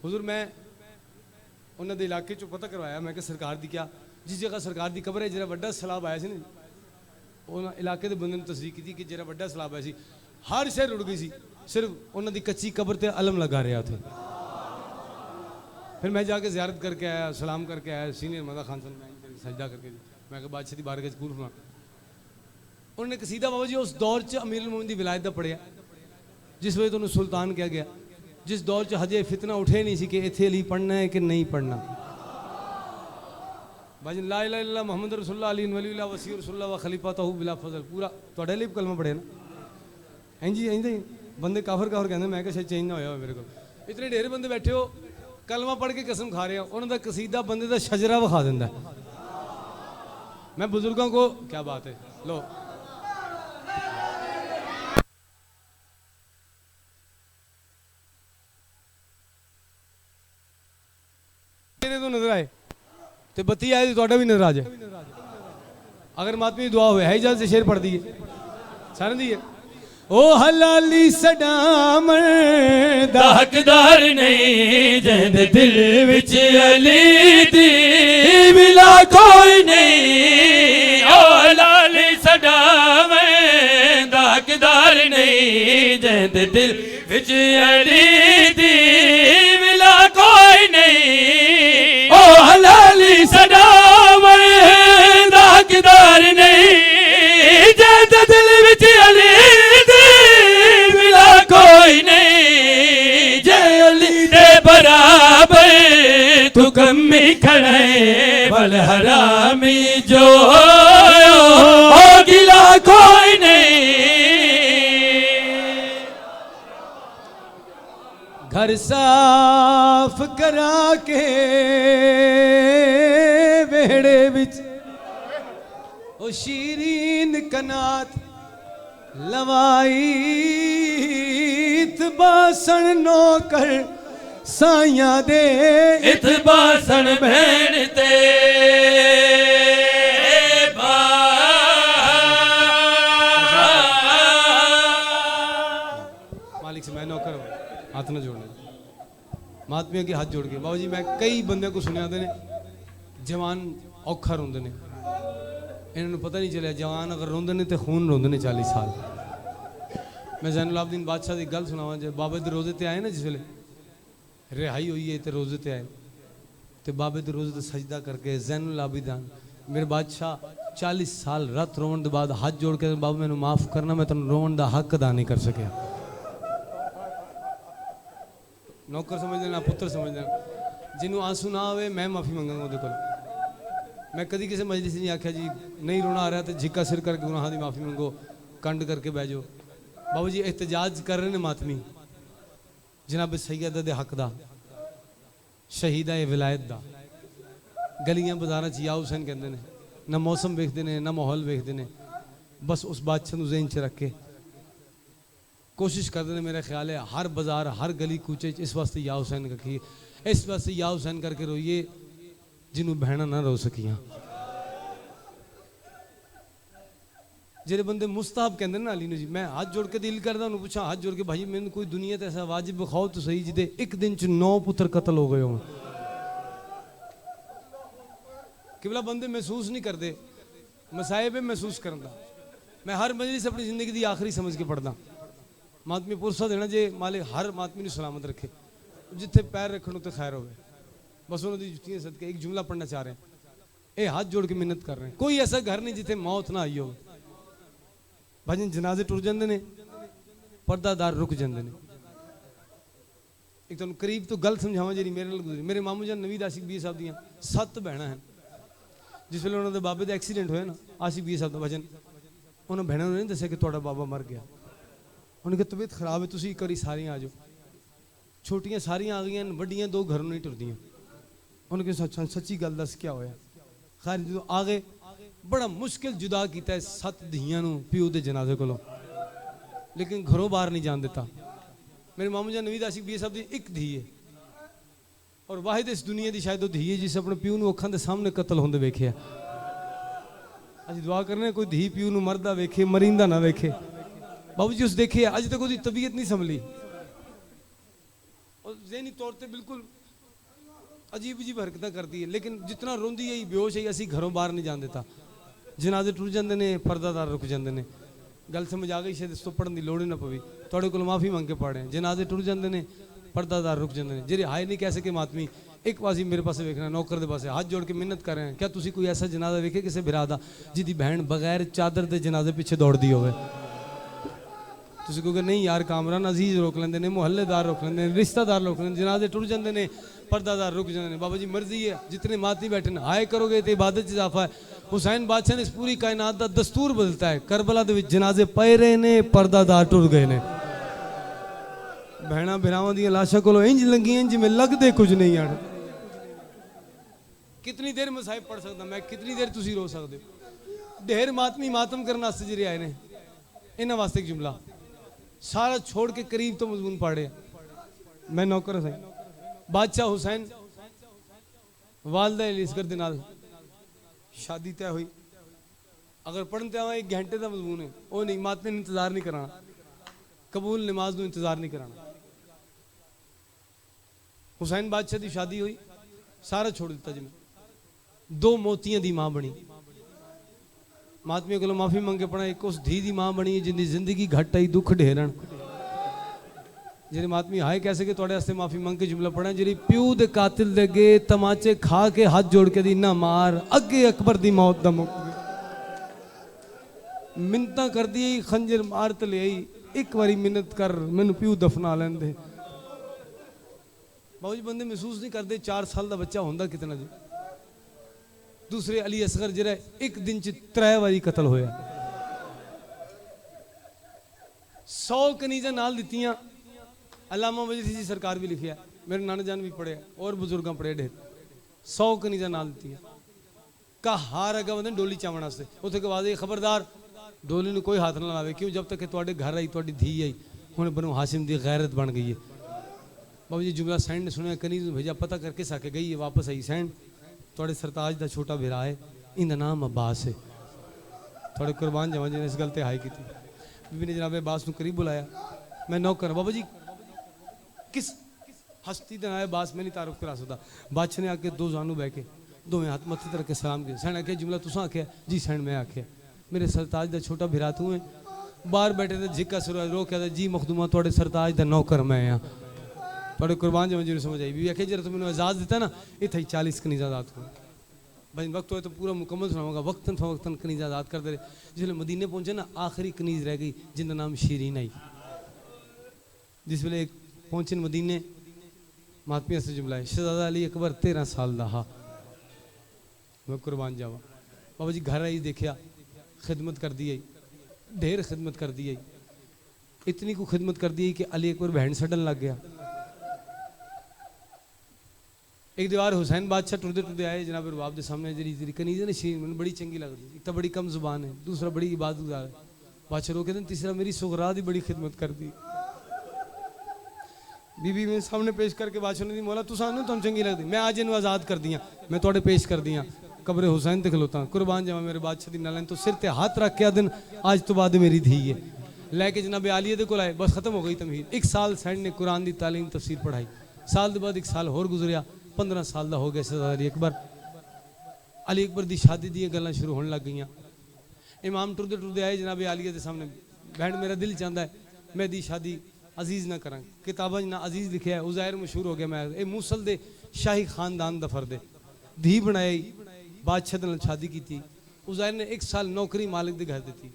हुजूर मैं उन्होंने इलाके चो पता करवाया मैं कि सरकार की क्या जिस जगह सरकार की कबर है जरा वड्डा सैलाब आया सी ना उन्होंने इलाके के बंदे ने तस्दीक की कि जरा वड्डा सैलाब आया सी हर शहर रुड़ गई सी सिर्फ उन्होंने कच्ची कबर ते अलम लगा रहा थे फिर मैं जाके ज़ियारत करके आया सलाम करके आया सीनियर मदा खान सन सजदा करके मैं बादशाह की बारगाह च सुना उन्होंने कसीदा बाबा जी उस दौर च अमीर उल मोमिनीन दी विलायत दा पढ़िया जिस वजह तो उन्होंने सुल्तान कहा गया जिस दौर च हजे फितना उठे नहीं सी कि इत्थे अली पढ़ना है कि नहीं पढ़ना भाई ला इलाहा इल्लल्लाह मुहम्मद रसूलुल्लाह अली वलीउल्लाह वसी रसूलुल्लाह व खलीफतहु बिला फजल पूरा ਤੁਹਾਡੇ ਲਈ कलमा पढ़े ना इंजी इंज बंदे काफर काफर कहते मैं शायद चेंज ना होया मेरे को इतने ढेर बंदे बैठे हो कलमा पढ़ के कसम खा रहे हो उन्होंने कसीदा बंदे का शजरा विखा देंदा मैं बुजुर्गों को क्या बात है लो तो नजर आए तो बत्ती आए तो भी नजर आ जाए अगर मातमी दुआ हुए है इजाजत से शेर पढ़ दिए सारे दिए ओ हलाली सदाम दा हकदार नहीं जिंद दिल विच अली दी मिला कोई नहीं ओ हलाली सदाम दा हकदार नहीं जिंद दिल विच अली दी मिला कोई नहीं ओ हलाली सदाम दा हकदार नहीं जिंद दिल विच अली कोई नहीं जय अली दे बराबर तू कमी खड़े बल हरामी जो हो गिला कोई नहीं घर साफ करा के वेड़े विच ओ शीरीन कनात लवाई बासन नौकर साइया दे इत बासन भेण ते मालिक से मैं नौकर हाथ न जोड़ने महात्मा के हाथ जोड़ के बाबू जी मैं कई बंदे को सुनिया ने जवान औखा रोंदे ने इन्होंने पता नहीं चलिया जवान अगर रोंदे ने तो खून रोंदे ने 40 साल मैं ज़ैनुल आबदीन बादशाह की गल सुनावा जब बाबे दे रोजे ते आए ना जिस वे रिहाई हुई है तो रोजे ते आए तो बाबे दे रोजे ते सजदा करके ज़ैनुल आबदीन मेरे बादशाह 40 साल रात रोवन के बाद हाथ जोड़ के बाबा मैंने माफ़ करना मैं तेन रोवन का हक अदा नहीं कर सकिया नौकर समझ लेना पुत्र समझ लेना जिन्हों आंसू ना आवे मैं माफ़ी मंगांगा वो को मैं कभी किसी मजलिस नहीं आख्या जी नहीं रोना आ रहा तो झिक्का सिर करके गुनाह की माफ़ी मंगो कंड करके बह जाओ बाबू जी एहतजाज कर रहे हैं मातमी जनाब सैयद दे हक दा शहीदा विलायत दा गलियां बाजारां च या हुसैन कहते हैं ना मौसम वेखते हैं ना माहौल वेखते हैं बस उस बादशाह को ज़हन च रख के कोशिश करते हैं मेरा ख्याल है हर बाजार हर गली कूचे इस वास्ते या हुसैन रखिए इस वास्ते या हुसैन करके रोइए जिन्हों बहना ना रो सकियां जेरे बंदे मुस्ताहब कहते ना अली जी मैं हाथ जोड़ के दिल करता उन्होंने पूछा हाथ जोड़ के भाई मैंने कोई दुनिया ऐसा वाजिब विखाओ तो सही जिदे एक दिन च 9 पुत्र कत्ल हो गए हो किबला बंदे महसूस नहीं करते मसाइब महसूस करता मैं हर मजलिस अपनी जिंदगी की आखिरी समझ के पढ़दा मातमी पुरसा देना जे मालिक हर मातमी ने सलामत रखे जिथे पैर रखण उत्ते खैर होवे बस उन्होंने जुतियां सदके एक जुमला पढ़ना चाह रहे हैं ये हाथ जोड़ के मिन्नत कर रहे हैं कोई ऐसा घर नहीं जिथे मौत ना आई हो भजन जनाजे टुर जाते ने पर्दादार रुक जाते ने एक तुम करीब तो गल समझावा जी मेरे नाल गुजरी मेरे मामू जान नवीद आशिक बीर साहब दियां 7 भैणां हैं जिस वे उन्होंने बाबे का एक्सीडेंट होया ना आशिक बीर साहब का भजन उन्होंने भैनों ने नहीं दसिया कि तुहाडा बाबा मर गया। उन्होंने कहा तबीयत खराब है, तुसीं एक बारी सारियां आ जाओ। छोटियां सारियां आ गई, वड्डियां दो घरों नहीं टुरदियां। उन्होंने कहा सच्ची गल दस क्या होया। खैर जो आ गए, बड़ा मुश्किल जुदा किया है 7 धियां नूं प्यो दे जनाजे कोलों, लेकिन घरों बाहर नहीं जान देता। मेरे मामू जान नवीद आशिक बीए साहब की एक धी है और वाहिद इस दुनिया की शायद वो धी है जिस अपने प्यो नूं अखां दे सामने कतल होंदे वेखिया। असीं दुआ करने कोई धी प्यो नूं मरदा वेखे, मरींदा ना वेखे। बाबू जी उस देखे अज तक उसकी तबीयत नहीं संभली और ज़हनी तौर पर बिल्कुल अजीब अजीब हरकत करती है, लेकिन जितना रोंदी है बेहोश है असी घरों बाहर नहीं जान देता। जनाजे टुर जाते हैं, पर्दादार रुक जाते हैं। गल समझ आ गई शायद इस तो पढ़ने की लोड़ ही ना पवी, थोड़े को माफ़ी मंग के पढ़े। जनाजे टुर जाते हैं, पर्दादार रुक जाते हैं। जेरे हाय नहीं कह सके मातमी एक पास ही मेरे पास वेखना, नौकर के पास हाथ जोड़ के मिन्नत कर रहे हैं, क्या तुसी कोई ऐसा जनाजा वेखे किसी बिरा दा जिहदी बहन बगैर चादर के जनाजे पिछे दौड़ती होवे? तुसी कहोगे नहीं यार कामरान अजीज रोक लेंदे ने, मुहल्लेदार रोक लेंदे ने, रिश्तेदार रोक लेंदे, जनाजे टुर जाते हैं, पर्दादार रुक जाते हैं। बाबा जी मर्जी है, जितने माती बैठे हैं हाय करोगे तो इबादत इजाफा है। हुसैन बादशाह ने इस पूरी कायनात का दस्तूर बदलता है। करबला दे विच जनाजे पए रहे ने, पर्दादार टुर गए ने। भैणा भिरावां दी लाशां कोलों इंज लंघियां जिवें लगदे कुछ नहीं आण। कितनी देर मसाहिब पढ़ सकदा मैं, कितनी देर तुसी रो सकदे हो? ढेर मातमी मातम करने वास्ते जिहड़े आए ने इन्हां वास्ते एक जुमला सारा छोड़ के करीब तो मजमून पढ़े। मैं नौकर सही बादशाह हुसैन वालदा इलिसगर दे नाल शादी तय हुई। अगर पढ़ते आवा 1 घंटे का मजमून है, वो नहीं मातमी ने इंतजार नहीं कराना, कबूल नमाज नूं इंतजार नहीं कराना। हुसैन बादशाह की शादी हुई, सारा छोड़ दिता जिमें। 2 मोतियां दी मां बनी। मातमियों को माफी मंगे पड़ा, एक उस धी दी मां बनी जिंदी जिंदगी घट आई दुख ढेरन। जेरे मातमी हाय कैसे के तोड़े वास्ते माफी मंग के जुमला पढ़ा, जेरी प्यू दे कातिल दे अगे तमाचे खा के हाथ जोड़ के दी ना मार अगे अकबर दी मौत दा मुक मिन्नतां कर दी खंजर मार ते ले आई, एक बारी मिन्नत कर मैनू प्यू दफना लेंदे। बाबू जी बंदे महसूस नहीं करते 4 साल का बच्चा होंदा कितना जी। दूसरे अली असगर जरा एक दिन च 3 बारी कतल होया। 100 कनीजा नाल दित्तियां। अलामा मजलिसी जी सरकार भी लिखिया, मेरे नाना जान भी पढ़े और बुजुर्ग पढ़े ढेर। 100 कनीजा नाल दित्तियां। का हार अगा बंदे डोली चावण वास्ते उत्थे के बाद खबरदार डोली नूं कोई हाथ ना लावे, क्यों जब तक तुहाडे घर आई तुहाडी धी आई हुण बनो हाशिम दी गैरत बन गई है। बाबू जी जुमला सैन ने सुनिया, कनीज भेजा पता करके साके गई है, वापस आई सैन थोड़े सरताज का छोटा बिरा है, इंदा नाम अब्बास है। थोड़े कुर्बान जावा जिन्हें इस गल ते हाई की। बीबी ने जनाब अब्बास नूं करीब बुलाया, मैं नौकर बाबा जी किस हस्ती का नाम है अब्बास, मैं नहीं तारुफ करा सकता। बादशाह ने आके 2 जानू बह के 2 हाथ मत्थे ते रख के सलाम किया। सैन आख्या जुमला तुसां आख्या जी? सैन मैं आख्या मेरे सरताज का छोटा बिरा तू है। बाहर बैठे थे झिक्का सुरा रो के जी मखदूमा थोड़े सरताज का नौकर मैं हाँ, थोड़े कुर्बान जावा जिन्हें समझ आई। बीबी आखे जरा तो मैंने आजाद दिता ना, इतना ही 40 कनीजा आजाद हो भाई। वक्त हो तो पूरा मुकम्मल सुनाऊंगा, वक्तन फवक्तन कनीजा आजाद कर दे। जिसले मदीने पहुंचे ना आखिरी कनीज रह गई जिंदा नाम शीरीन आई। जिस वे पहुंचे मदीने मातमिया से जुमला है, शहजादा अली अकबर 13 साल का हा। मैं कुर्बान जावा बाबा जी घर आई, देखा खिदमत कर दी आई, ढेर खिदमत कर दी आई। इतनी को खिदमत कर दी कि अली अकबर बहन सड़न लग गया। एक दीवार हुसैन बादशाह टुरदे टुरदे आए जनाब रुबाब के सामने। जी कनीज ने शीर मैंने बड़ी चंगी लगती, एक तो बड़ी कम जुबान है, दूसरा बड़ी इबादतगार है। बादशाह रोके दिन, तीसरा मेरी सुगरा की बड़ी खिदमत कर दी। बीबी में सामने पेश करके बादशाह ने दी मौला तुम तुम चंगी लगती, मैं आज इन्हू आज़ाद कर दियाँ, मैं थोड़े पेश कर दियाँ कब्रे हुसैन ते खलोता। कुर्बान जावा मेरे बादशाह की नाल तो सिर ते हाथ रख के दिन आज तो बाद मेरी धी है लैके जनाब आलिया दे कोल आए। बस खत्म हो गई तमहीर। 1 साल सैन ने कुरान की तालीम तफसीर पढ़ाई। साल के बाद 1 साल होर गुजरिया, 15 साल का हो गया। सरदार अली अकबर की शादी दी गल्लां शुरू होने लग गई। इमाम टुरदे टुरदे आए जनाब आलिया के सामने, बहन मेरा दिल चाहता है मैं दी शादी अजीज ना करा। किताबा ना अजीज लिखा है, उज़ैर मशहूर हो गया। मैं ये मूसल दे शाही खानदान दा फर्द है। धी बनाई, बादशाह दे नाल शादी की। उज़ैर ने 1 साल नौकरी मालिक दे घर दी।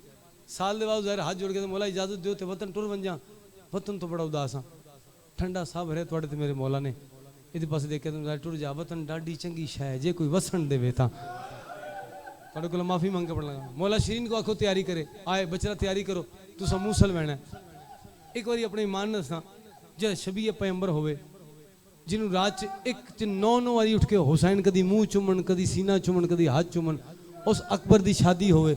साल के बाद उज़ैर हाथ जोड़ के मौला इजाजत दो तो वतन टुर बन जा। वतन तो बड़ा उदास हाँ, ठंडा सा भरे थोड़े तो मेरे मौला ने ये पास देखे तुम टुर जा। वतन डाडी चंगी शह जे कोई वसन देवे ता थोड़े को माफी मंग के पढ़ लगा। मौला शरीन को आखो तैयारी करे, आए बचरा तैयारी करो, तुसा मूसल बहना। एक बार अपने ईमान दसा, जो शबीह पैगंबर होवे जिन्होंने रात एक 9 वारी उठ के हुसैन कदी मुंह चुमन, कदी सीना चुमन, कदी हाथ चुमन, उस अकबर की शादी होवे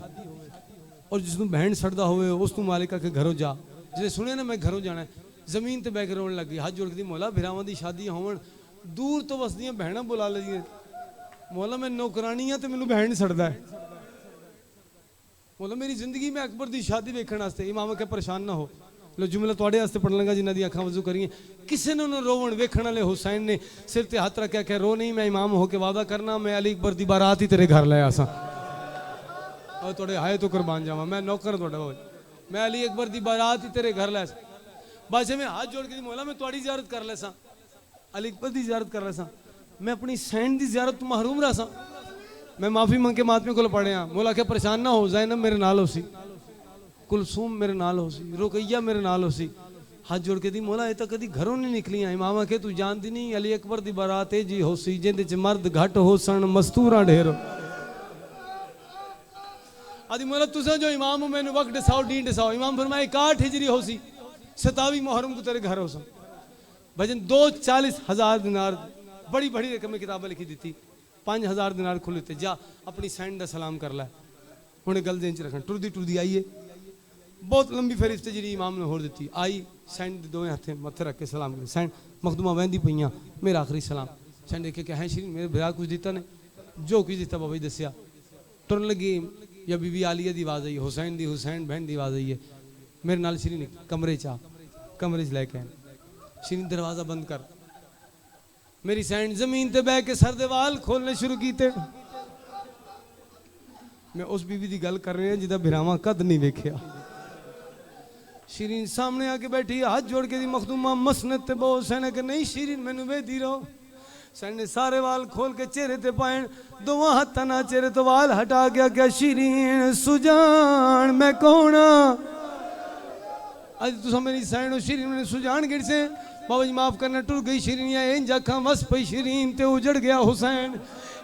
और जिसनों बहन सड़दा होवे उस मालिका के घरों जा। जिसे सुने ना मैं घरों जाना है, जमीन ते बह के रोन लग गई, हाथ जोड़ के मौला भिरावां दी शादी होवन, दूर तो वसदियां बहना बुला लीजिए, मौला मैं नौकरानी हाँ तो मैनू बहन सड़दा है, मौला मेरी जिंदगी में अकबर की शादी वेखण वास्ते। इमाम के परेशान ना हो, लो जुमला तुहाडे वास्ते पढ़ लगा जिन्हां दी अखां वजू करिए। किसी ने रोवण वेखण वाले हुसैन ने सिर ते हाथ रखा, कह रो नहीं, मैं इमाम होके वादा करना मैं अली अकबर दी बारात ही तेरे घर ले आसा, और थोड़े हाय तो कुर्बान जावा, मैं नौकर थोड़ा हो, मैं अली अकबर दी बारात ही तेरे घर ले आसा। बादशाह में हाथ जोड़ के मौला मैं तुहाडी ज़ियारत कर लेसा, अली अकबर दी ज़ियारत कर लेसा, मैं अपनी सैन दी ज़ियारत तो महरूम रहा, मैं माफ़ी मंग के मातमे को पढ़े हाँ। मौला के परेशान ना हो, ज़ैनब मेरे नाल हो सी, कुलसूम मेरे नाल हो सी, रुकैया मेरे नाल हो सी। हाथ जोड़ के दी मौला ये तो कदी घरों नहीं निकलियां, इमाम के तू जानती नहीं अली अकबर दी बारात जी हो सी जिंदे च मर्द घट हो सन मस्तूरा ढेर। आदि मौला तुसा जो इमाम हो मैंने वक्त दसाओ डी दसाओ। इमाम फरमाए 61 हिजरी हो सी 27 मुहर्रम को तेरे घर हो सन। भजन 240,000 दिनार बड़ी बड़ी रकम में किताबें लिखी दी थी, 5,000 दिनार खुले थे, जा अपनी सैंड का सलाम कर लै, हुणे गल देन च रखन। टुरदी टुरदी आईए, बहुत लंबी फहरिस्त जी इमाम ने होर दी आई, सैंड दोवें हथे मत्थे रख के सलाम करे, सैंड मखदूमा वहदी पईयां, मेरा आखिरी सलाम। सैंड देखे क्या है श्री मेरे भरा कुछ दिता ने, जो कुछ दिता बाबा जी दसिया। टुरन लगी या बीबी आलिया की आवाज़ आई, हुसैन दी हुसैन बहन की आवाज़ आई है, मेरे नाल श्री ने कमरे च आ, कमरे च लैके आए, श्री दरवाज़ा बंद कर। मेरी सैंड जमीन ते बह के सर दे वाल खोलने शुरू किए। मैं उस बीबी की गल कर रहा जिदा भिरावां कद नहीं वेख्या। शीरीन सामने आके बैठी, हाथ जोड़ के दी मखदूमा मसनत ते बहुत सैन के नहीं शीरीन मैनू वेदी रहो। सैन ने सारे वाल खोल के चेहरे ते पाए, दोवां हत्थां नाल चेहरे तो वाल हटा गया, क्या शीरीन सुजान मैं कौन आज तुसा मेरी सैन हो। शीरीन मैंने सुजान गिर से बाबा जी माफ करना, टुर गई शीरीन या इंज अखां वस पई शीरीन ते उजड़ गया हुसैन।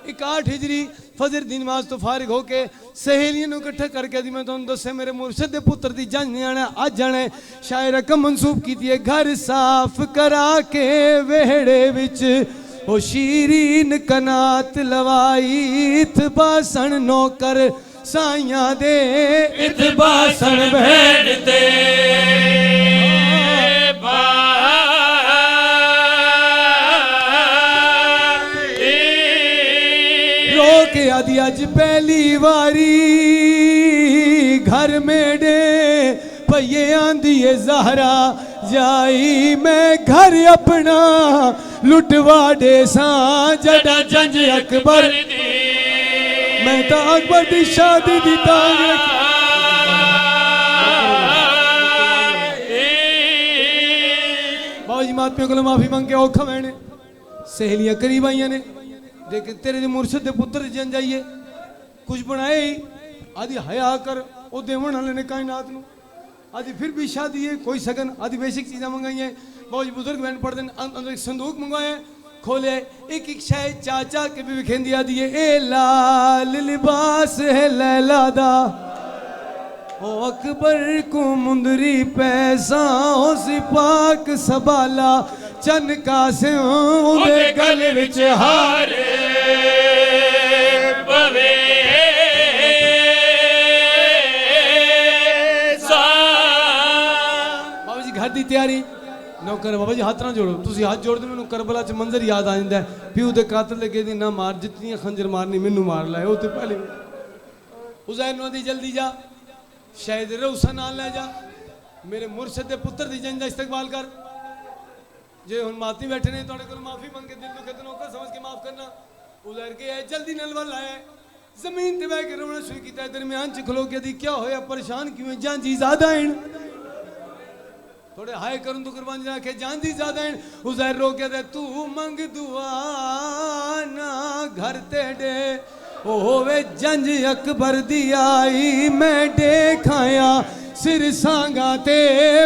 61 हिजरी फजर दी नमाज तो फारिग होके सहेलियों इकट्ठे करके दी मैं तुहानू दस्से मेरे मुर्शिद दे पुत्र दी जंज आना अज आना। शायर रकम मंसूब की है, घर साफ करा के वेहड़े विच ओ शीरीन कनात लवाई, इत बासन नौकर साइयां दे, इत बासन भेड़ दे के आदि अज पहली वारी घर मेडे भैये आंदी है ज़हरा जाई, मैं घर अपना लुटवा दे सा जड़ा जंज अकबर दी, मैं तो अकबर की शादी दी तांग बाबा जी मातमे को माफी मंग के औखा मैंने सहेलियां करीब आईया ने, लेकिन तेरे मुर्शिद दे पुत्र जन जाइए कुछ बनाए ही आदि हया कर ओ देवन वाले ने कायनात नू, आदि फिर भी शादी है कोई सगन, आदि बेसिक चीज़ा मंगाई है। बहुत बुजुर्ग बहन पढ़ते अंदर एक संदूक मंगवाए, खोले एक एक शायद चाचा के भी विखेंदी आदि है, ए लाल लिबास है लैला दा, ओ अकबर को मुंदरी पैसा हो सिपाक सबाला, चन कासे उदे गल विच हारे बवे सा। बाबा जी घर की तैयारी नौकर बाबा जी हाथ ना जोड़ो, तुसी हाथ जोड़ दे मैनू करबला च मंजर याद आ जाता है, प्यू दे कातल के दी ना मार, जितनी खंजर मारनी मैनू मार लाए वो तो पहले। हुसैन नु दी जल्दी जा, शायद रूसा नाल ले जा, मेरे मुर्शिद दे पुत्र दी जंज दा इस्तकबाल कर। जे हुन माती बैठे ने तुहाडे कोल माफी मंग के दिल दुखे ते नौकर समझ के माफ करना। उजैर के है जल्दी नलवा लाया, जमीन ते बैठ के रोना शुरू किया, दरमियान च खलो के दी क्या होया परेशान क्यों जांजी ज्यादा हैं, थोड़े हाय करूं तो कुर्बान जा के जांजी ज्यादा हैं। उजैर रो के दे तू मंग दुआ ना घर तेडे ओवे जंज अकबर दी आई, मैं देखाया सिर सांगा ते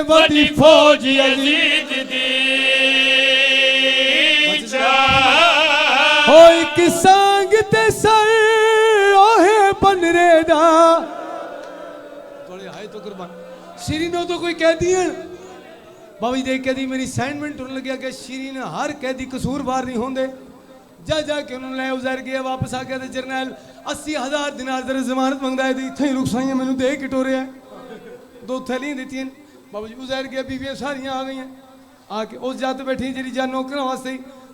वडी फौज यजीद दी हो, एक सांग ते सर ओहे बन तो कुर्बान शीरीन तो कोई कैदी है बाबा जी देख कैदी मेरी असाइनमेंट होने लग गया कि शीरीन हर कैदी कसूरवार नहीं होंगे जा जाके उन्होंने ले उजैर गया वापस आ गया तो जरनैल 80,000 दिनार दर जमानत मंगता है इतने ही रुखसाइयां मैंने दे के टोरे है 2 थैलियां दी बाबा जी उजैर गया बीवियां सारियां आ गई आके उस जात बैठी जी जा नौकरों वास्ते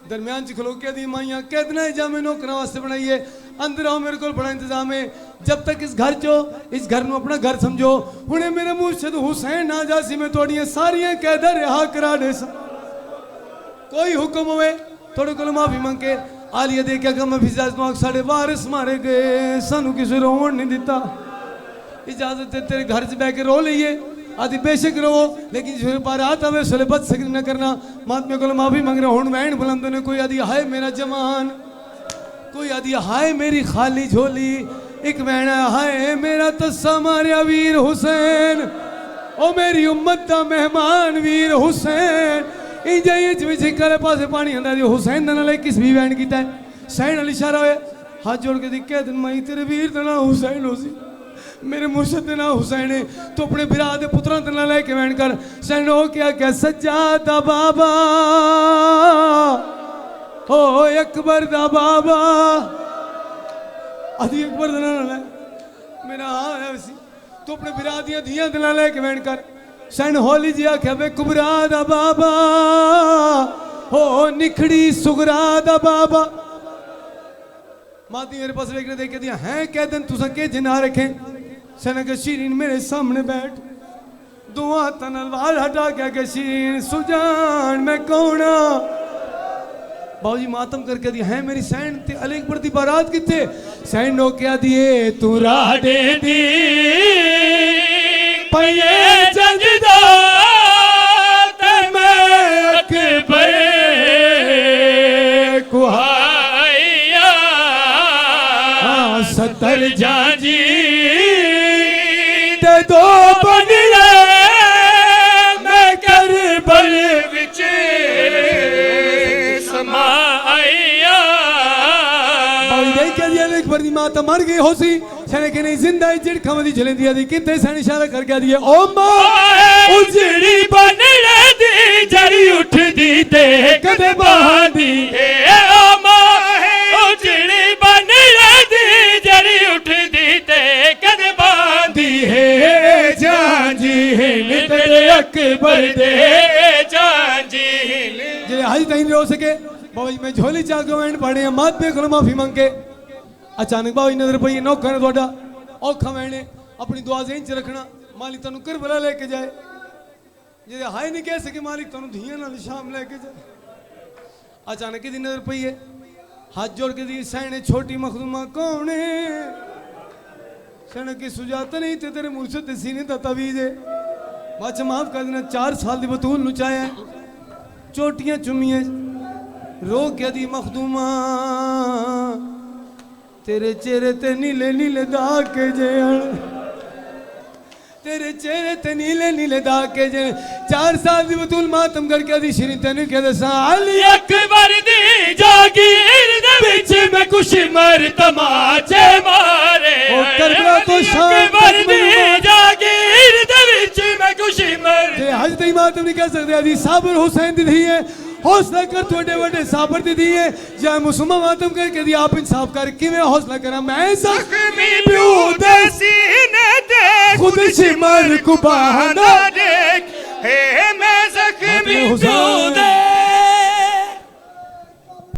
दरम्यान च खलो के दी माइया कहना है जा मैं नौकरों वास्ते बनाइए अंदर आओ मेरे को बड़ा इंतजाम है जब तक इस घर चो इस घर में अपना घर समझो हुणे मेरे मुर्शिद हुसैन ना जासी मैं थोड़ियां सारियां कैदा रिहा करा दे कोई हुक्म होवे थोड़े को माफी मंग के आलिया दे क्या कम फिजाज नौक साढ़े वारिस मारे गए सानू किसी रोन नहीं दिता इजाजत है तेरे घर से बह के रो लीए आदि बेशक रहो लेकिन जो पर आता वे सोले बद सक न करना महात्मा को माफी मंग रहा हूं वैन बुलंद ने कोई आदि हाय मेरा जवान कोई आदि हाय मेरी खाली झोली एक वैन हाय मेरा तस्सा मारिया वीर हुसैन ओ मेरी उम्मत दा मेहमान वीर हुसैन इंजे करे पासे पानी आंदा दी हुसैन दा नाल किस भी वैन कीता सैन वाली इशारा होया हाथ जोड़ के दी कह दिन मई तेरे वीर दा नाम हुसैन हो सी मेरे मुर्शिद दे नाम हुसैन है तो अपने बिरा दे पुत्रां दे नाल लेके वैन कर सैन हो क्या सज्जादा बाबा ओ अकबर दा बाबा आदि अकबर दा नाल मेरा हां है सी तो अपने बिरा दियां धियां दे नाल लेके वैन कर सैन होली जी आख्या वे कुबरा दा बाबा हो निखड़ी सुगरा दा बाबा माती मेरे पास देखने देख दिया हैं कह दिन तुसा के जिना रखे सैन के शीरीन मेरे सामने बैठ दो हाथों नाल वाल हटा के शीरीन सुजान मैं कौन बाबूजी मातम करके दिया है मेरी सैन ते अली अकबर दी बारात किथे सैन नो क्या दिए तू राडे दी पये जगदा ते मैं अकबर कुहाया 70 जाजी ते 2 बनले मैं करबल विच समाया बाबू देख के दिया अकबर दी माता मर गई हो सी सैने के नहीं जिंदा झिड़का मदी चले दिया दी कितने सैन इशारा कर गया दिए ओ मां उजड़ी बनले दी जड़ी उठ दी ते कदे बहादी ओ मां उजड़ी बनले दी जड़ी उठ दी ते कदे बांधी है जांजी हिल तेरे अकबर दे जांजी जे आज तक नहीं रो सके बाबा जी मैं झोली चा के वैन पड़े मात पे को माफी मांग के अचानक बाबा जी नजर पई नौकर ने ਤੁਹਾਡਾ औखा वैने अपनी दुआ ज़हन च रखना मालिक तनु करबला लेके जाए जे हाय नहीं कह सके मालिक तनु धियां नाल शाम लेके जाए अचानक की नजर पई है हाथ जोड़ के दी सैने छोटी मखदूमा कौन है सैने की सुजाता नहीं ते तेरे मुर्शिद सीने दा तवीज है बाचा माफ कर देना 4 साल दी बतूल नुचाया चोटियां चुमियां रो के दी मखदूमा तेरे चेहरे ते नीले नीले दाग के जे तेरे चेहरे ते नीले नीले दाग के जे 4 साल दी बतूल मातम करके दी शीरीन तेनु कह दसा अली अकबर दी जागीर दे विच मैं कुछ मर तमाचे मारे ओ करबला तो शाम अकबर दी जागीर दे विच मैं कुछ मर ते हज तई मातम नहीं कह सकदे अदी साबर हुसैन दी धी है हौसला कर थोड़े बड़े साबर दी है या मुसलमान मातम करके दी आप इंसाफ कर किवें हौसला करा मैं जख्मी प्यू दे सीने ते खुद सिमर को बहाना दे